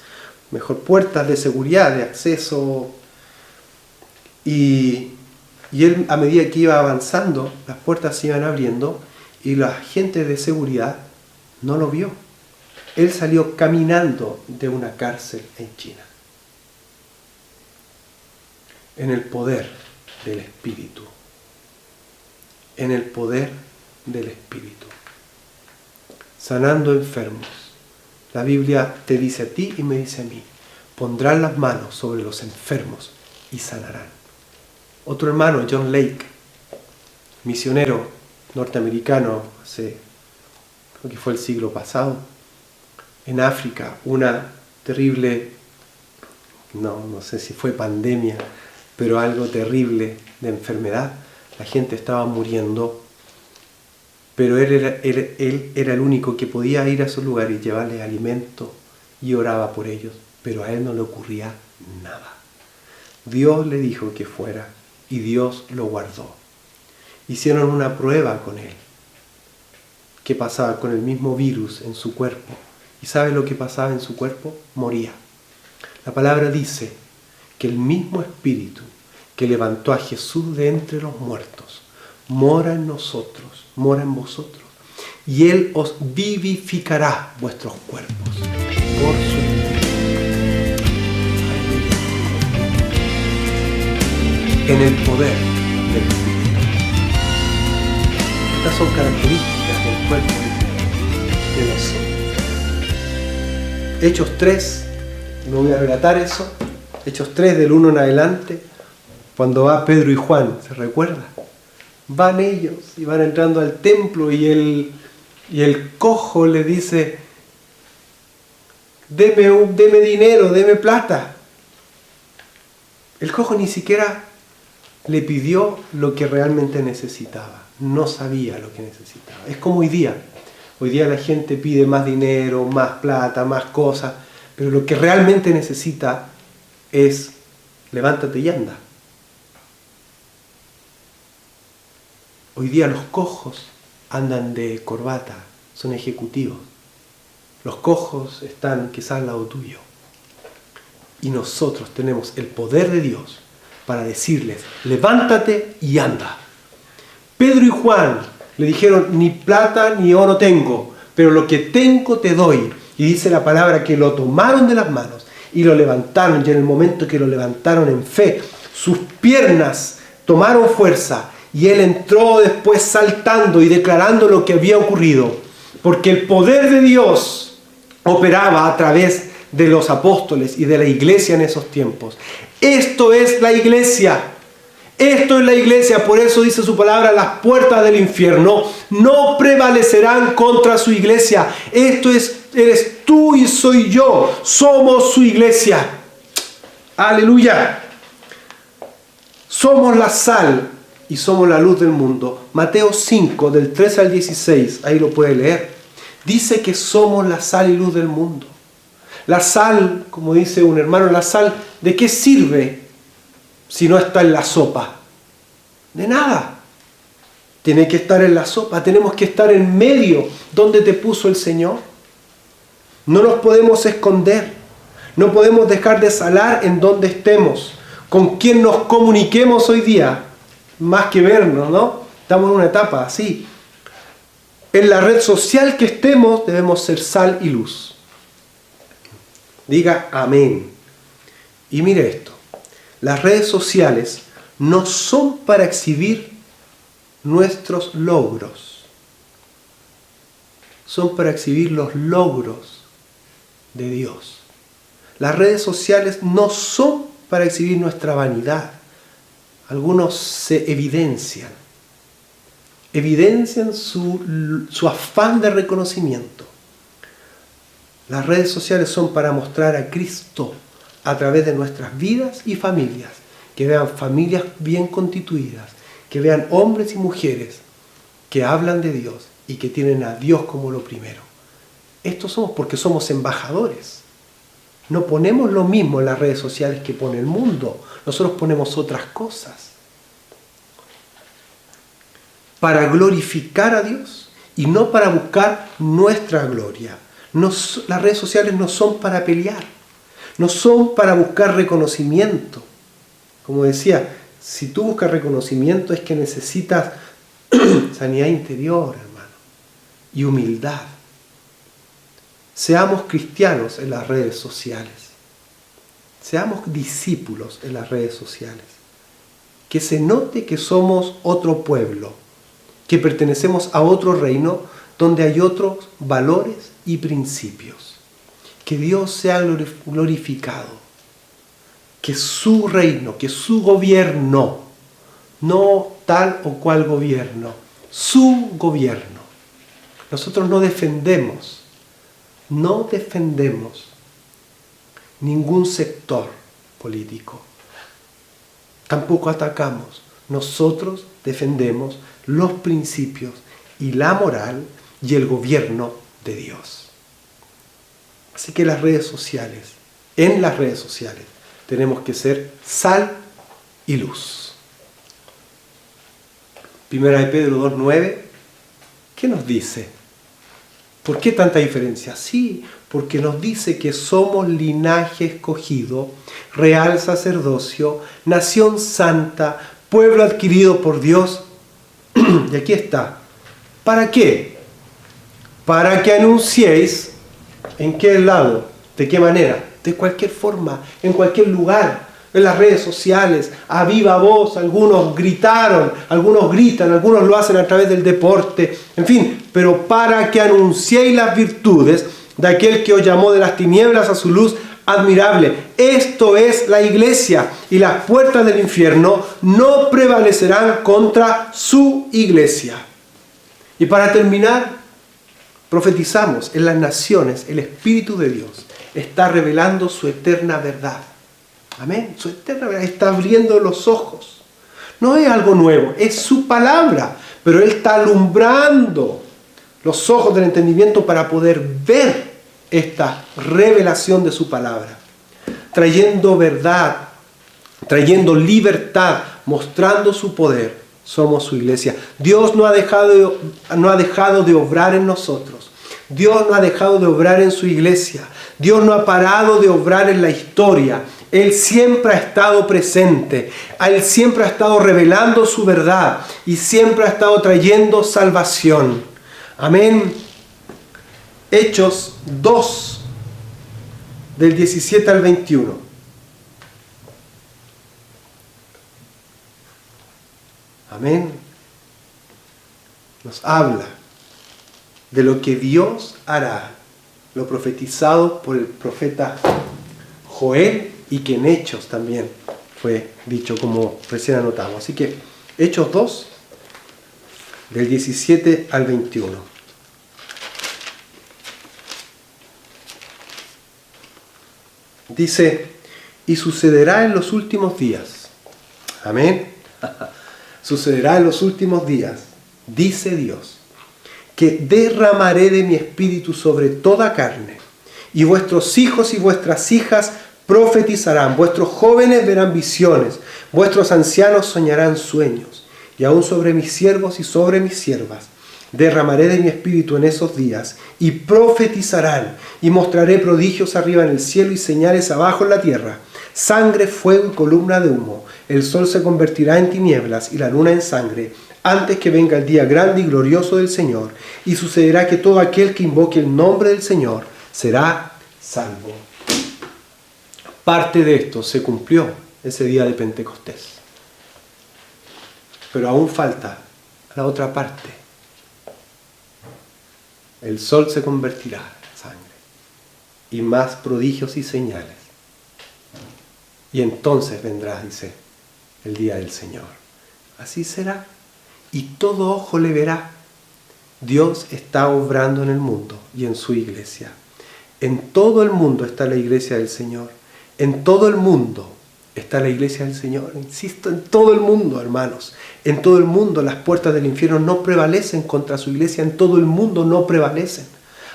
de seguridad, de acceso. Y él, a medida que iba avanzando, las puertas se iban abriendo y la gente de seguridad no lo vio. Él salió caminando de una cárcel en China. En el poder del Espíritu. En el poder del Espíritu. Sanando enfermos. La Biblia te dice a ti y me dice a mí: pondrán las manos sobre los enfermos y sanarán. Otro hermano, John Lake, misionero norteamericano, creo que fue el siglo pasado, en África, una terrible, no sé si fue pandemia, pero algo terrible de enfermedad. La gente estaba muriendo, pero él era el único que podía ir a esos lugares y llevarles alimento y oraba por ellos, pero a él no le ocurría nada. Dios le dijo que fuera y Dios lo guardó. Hicieron una prueba con él. ¿Qué pasaba con el mismo virus en su cuerpo? ¿Y sabe lo que pasaba en su cuerpo? Moría. La palabra dice que el mismo Espíritu que levantó a Jesús de entre los muertos mora en nosotros, mora en vosotros, y Él os vivificará vuestros cuerpos por su Espíritu. En el poder del Espíritu. Estas son características del cuerpo de nosotros. Hechos 3, no voy a relatar eso. Hechos 3 del 1 en adelante, cuando va Pedro y Juan, ¿se recuerda? Van ellos y van entrando al templo y el cojo le dice: deme dinero, deme plata. El cojo ni siquiera le pidió lo que realmente necesitaba. No sabía lo que necesitaba. Es como hoy día. Hoy día la gente pide más dinero, más plata, más cosas, pero lo que realmente necesita es levántate y anda. Hoy día los cojos andan de corbata, son ejecutivos. Los cojos están quizás al lado tuyo. Y nosotros tenemos el poder de Dios para decirles, levántate y anda. Pedro y Juan le dijeron, ni plata ni oro tengo, pero lo que tengo te doy. Y dice la palabra que lo tomaron de las manos y lo levantaron. Y en el momento que lo levantaron en fe, sus piernas tomaron fuerza. Y él entró después saltando y declarando lo que había ocurrido. Porque el poder de Dios operaba a través de los apóstoles y de la iglesia en esos tiempos. Esto es la iglesia. Esto es la iglesia. Por eso dice su palabra, las puertas del infierno no prevalecerán contra su iglesia. Esto es, eres tú y soy yo. Somos su iglesia. Aleluya. Somos la sal y somos la luz del mundo. Mateo 5, del 13 al 16, ahí lo puede leer. Dice que somos la sal y luz del mundo. La sal, como dice un hermano, la sal, ¿de qué sirve si no está en la sopa? De nada. Tiene que estar en la sopa. Tenemos que estar en medio donde te puso el Señor. No nos podemos esconder. No podemos dejar de salar en donde estemos. Con quien nos comuniquemos hoy día. Más que vernos, ¿no? Estamos en una etapa así. En la red social que estemos debemos ser sal y luz. Diga amén. Y mire esto. Las redes sociales no son para exhibir nuestros logros. Son para exhibir los logros de Dios. Las redes sociales no son para exhibir nuestra vanidad. Algunos se evidencian su afán de reconocimiento. Las redes sociales son para mostrar a Cristo a través de nuestras vidas y familias, que vean familias bien constituidas, que vean hombres y mujeres que hablan de Dios y que tienen a Dios como lo primero. Estos somos porque somos embajadores. No ponemos lo mismo en las redes sociales que pone el mundo. Nosotros ponemos otras cosas. Para glorificar a Dios y no para buscar nuestra gloria. Las redes sociales no son para pelear. No son para buscar reconocimiento. Como decía, si tú buscas reconocimiento es que necesitas sanidad interior, hermano, y humildad. Seamos cristianos en las redes sociales. Seamos discípulos en las redes sociales. Que se note que somos otro pueblo, que pertenecemos a otro reino donde hay otros valores y principios. Que Dios sea glorificado. Que su reino, que su gobierno, no tal o cual gobierno, su gobierno. Nosotros no defendemos ningún sector político. Tampoco atacamos. Nosotros defendemos los principios y la moral y el gobierno de Dios. Así que en las redes sociales, tenemos que ser sal y luz. Primera de Pedro 2:9, ¿qué nos dice? ¿Por qué tanta diferencia? Sí, porque nos dice que somos linaje escogido, real sacerdocio, nación santa, pueblo adquirido por Dios. Y aquí está. ¿Para qué? Para que anunciéis, ¿en qué lado? ¿De qué manera? De cualquier forma, en cualquier lugar, en las redes sociales, a viva voz. Algunos gritaron, algunos gritan, algunos lo hacen a través del deporte, en fin, pero para que anunciéis las virtudes de aquel que os llamó de las tinieblas a su luz admirable. Esto es la iglesia, y las puertas del infierno no prevalecerán contra su iglesia. Y para terminar, profetizamos en las naciones el Espíritu de Dios, está revelando su eterna verdad. Amén. Su eterna verdad está abriendo los ojos. No es algo nuevo, es su palabra. Pero Él está alumbrando los ojos del entendimiento para poder ver esta revelación de su palabra. Trayendo verdad, trayendo libertad, mostrando su poder. Somos su iglesia. Dios no ha dejado de obrar en nosotros. Dios no ha dejado de obrar en su iglesia. Dios no ha parado de obrar en la historia. Él siempre ha estado presente. Él siempre ha estado revelando su verdad y siempre ha estado trayendo salvación. Amén. Hechos 2, del 17 al 21. Amén. Nos habla de lo que Dios hará, lo profetizado por el profeta Joel y que en Hechos también fue dicho como recién anotamos. Así que Hechos 2, del 17 al 21. Dice, y sucederá en los últimos días. Amén. Sucederá en los últimos días, dice Dios, que derramaré de mi espíritu sobre toda carne, y vuestros hijos y vuestras hijas profetizarán, vuestros jóvenes verán visiones, vuestros ancianos soñarán sueños, y aún sobre mis siervos y sobre mis siervas derramaré de mi espíritu en esos días, y profetizarán, y mostraré prodigios arriba en el cielo y señales abajo en la tierra, sangre, fuego y columna de humo. El sol se convertirá en tinieblas y la luna en sangre, antes que venga el día grande y glorioso del Señor, y sucederá que todo aquel que invoque el nombre del Señor será salvo. Parte de esto se cumplió ese día de Pentecostés. Pero aún falta la otra parte. El sol se convertirá en sangre y más prodigios y señales. Y entonces vendrá, dice, el día del Señor. Así será. Y todo ojo le verá. Dios está obrando en el mundo y en su iglesia. En todo el mundo está la iglesia del Señor. En todo el mundo está la iglesia del Señor. Insisto, en todo el mundo, hermanos. En todo el mundo las puertas del infierno no prevalecen contra su iglesia. En todo el mundo no prevalecen.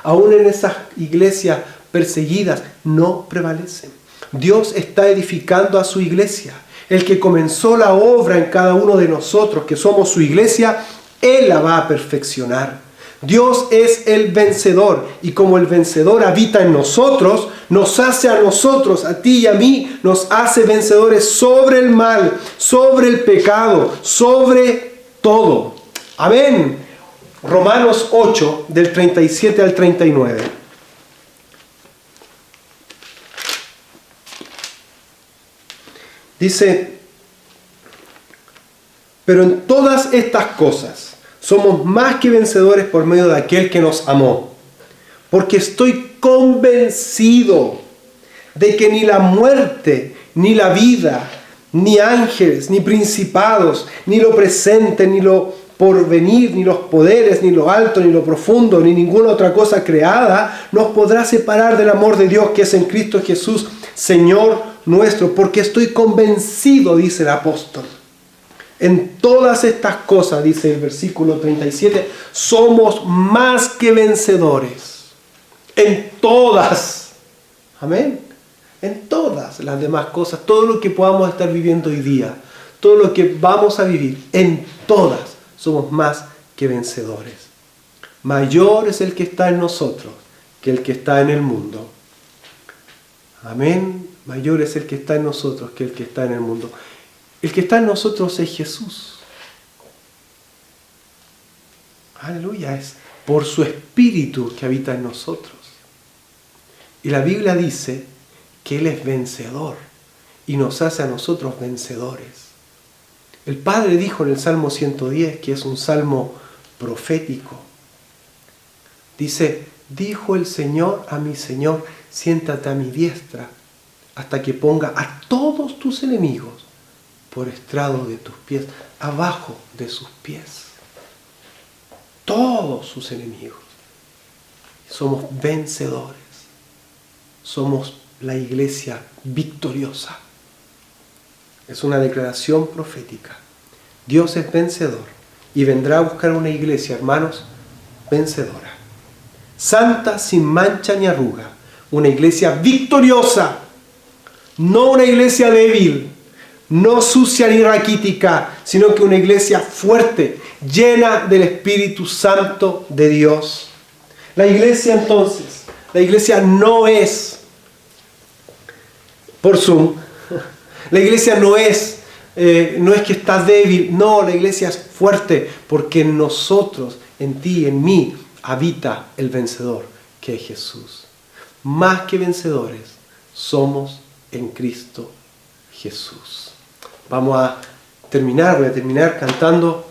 Aún en esas iglesias perseguidas no prevalecen. Dios está edificando a su iglesia. El que comenzó la obra en cada uno de nosotros, que somos su iglesia, Él la va a perfeccionar. Dios es el vencedor, y como el vencedor habita en nosotros, nos hace a nosotros, a ti y a mí, nos hace vencedores sobre el mal, sobre el pecado, sobre todo. Amén. Romanos 8, del 37 al 39. Dice, pero en todas estas cosas somos más que vencedores por medio de aquel que nos amó. Porque estoy convencido de que ni la muerte, ni la vida, ni ángeles, ni principados, ni lo presente, ni lo porvenir, ni los poderes, ni lo alto, ni lo profundo, ni ninguna otra cosa creada, nos podrá separar del amor de Dios que es en Cristo Jesús, Señor nuestro. Porque estoy convencido, dice el apóstol. En todas estas cosas, dice el versículo 37, somos más que vencedores. En todas. Amén. En todas las demás cosas, todo lo que podamos estar viviendo hoy día, todo lo que vamos a vivir, en todas somos más que vencedores. Mayor es el que está en nosotros que el que está en el mundo. Amén. Mayor es el que está en nosotros que el que está en el mundo. El que está en nosotros es Jesús. Aleluya, es por su Espíritu que habita en nosotros. Y la Biblia dice que Él es vencedor y nos hace a nosotros vencedores. El Padre dijo en el Salmo 110, que es un salmo profético. Dice, dijo el Señor a mi Señor, siéntate a mi diestra hasta que ponga a todos tus enemigos por estrado de tus pies, abajo de sus pies. Todos sus enemigos. Somos vencedores. somos la iglesia victoriosa. Es una declaración profética. Dios es vencedor y vendrá a buscar una iglesia, hermanos, vencedora. Santa, sin mancha ni arruga. Una iglesia victoriosa. No una iglesia débil, no sucia ni raquítica, sino que una iglesia fuerte, llena del Espíritu Santo de Dios. La iglesia entonces, la iglesia no es por Zoom. La iglesia no es que está débil. No, la iglesia es fuerte porque en nosotros, en ti, en mí, habita el vencedor, que es Jesús. Más que vencedores, somos en Cristo Jesús. Voy a terminar cantando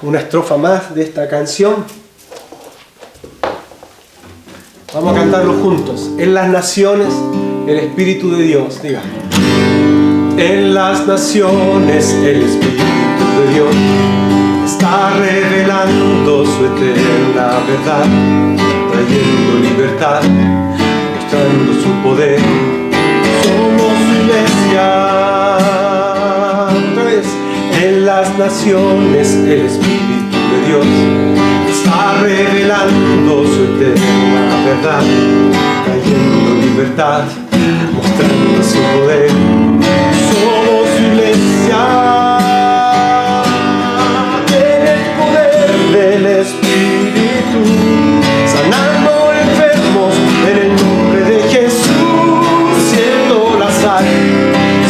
una estrofa más de esta canción. Vamos a cantarlo juntos. En las naciones, el Espíritu de Dios, diga. En las naciones, el Espíritu de Dios está revelando su eterna verdad, trayendo libertad, mostrando su poder. Somos su iglesia. Otra vez. En las naciones, el Espíritu de Dios está revelando su eterna verdad, trayendo libertad, mostrando su poder. Somos su iglesia. En el poder del Espíritu, sanando enfermos en el nombre de Jesús, siendo la sal,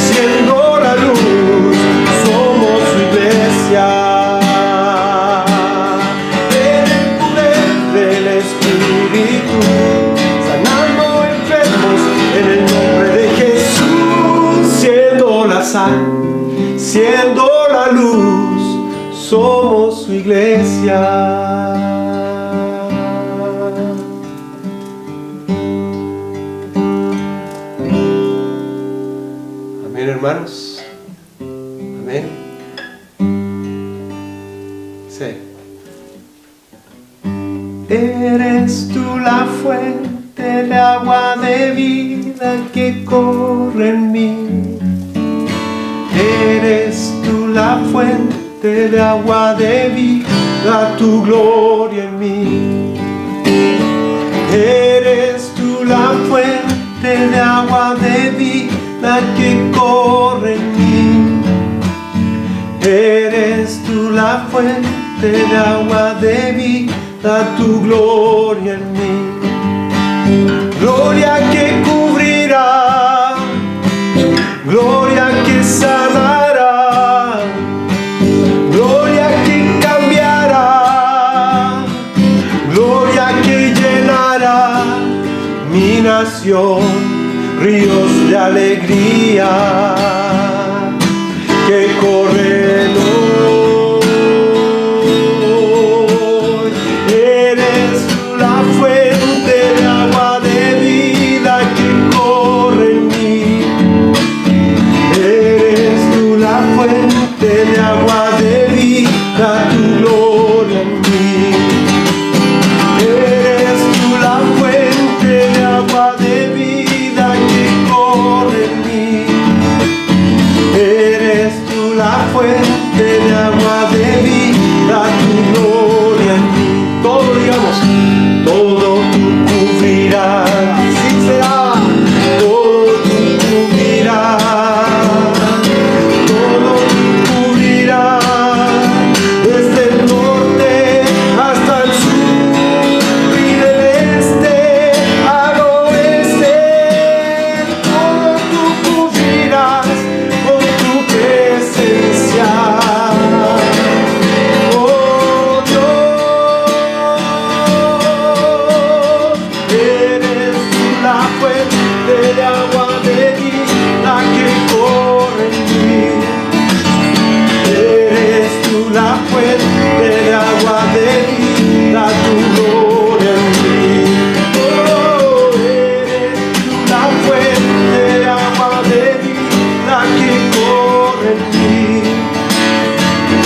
siendo la luz, somos su iglesia. En el poder del Espíritu, sanando enfermos en el nombre de Jesús, siendo la sal, siendo la luz, somos su iglesia. Amén, hermanos. Amén. Sí. Eres tú la fuente de agua de vida que corre en mí. Eres tú la fuente de agua de vida, tu gloria en mí. Eres tú la fuente de agua de vida que corre en mí. Eres tú la fuente de agua de vida, tu gloria en mí. Gloria que cubrirá, gloria que sanará, gloria que cambiará, gloria que llenará mi nación, ríos de alegría que corren hoy. Eres tú la fuente de agua de vida que corre en mí. Eres tú la fuente de agua de vida, tu gloria en mí. Eres tú la fuente de agua de vida que corre en mí. Eres tú la fuente de agua de vida, tu gloria en mí. Todo, digamos, todo tú cubrirás. Así será. Todo tú cubrirás. Todo tú cubrirás. Desde el norte hasta el sur y del este al oeste. Todo tú cubrirás con tu presencia. Oh Dios, eres tú la fuente de agua de vida que corre en mí. Eres tú la fuente de agua de vida, tu gloria en mí. Oh, eres tú la fuente de agua de vida que corre en mí.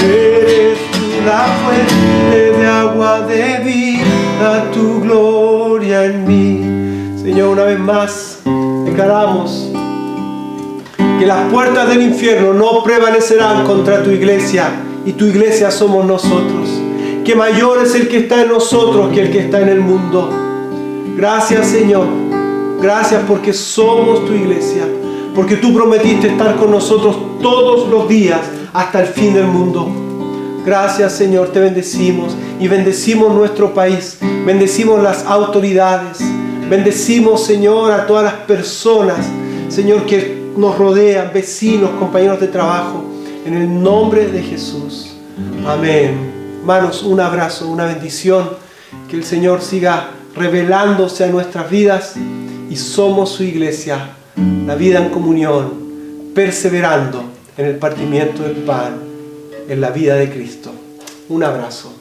Eres tú la fuente de agua de vida, tu gloria en mí. Declaramos que las puertas del infierno no prevalecerán contra tu iglesia, y tu iglesia somos nosotros. Que mayor es el que está en nosotros que el que está en el mundo. Gracias, Señor. Gracias porque somos tu iglesia, porque tú prometiste estar con nosotros todos los días hasta el fin del mundo. Gracias, Señor, te bendecimos y bendecimos nuestro país, bendecimos las autoridades, bendecimos, Señor, a todas las personas, Señor, que nos rodean, vecinos, compañeros de trabajo, en el nombre de Jesús. Amén. Hermanos, un abrazo, una bendición, que el Señor siga revelándose a nuestras vidas y somos su iglesia, la vida en comunión, perseverando en el partimiento del pan, en la vida de Cristo. Un abrazo.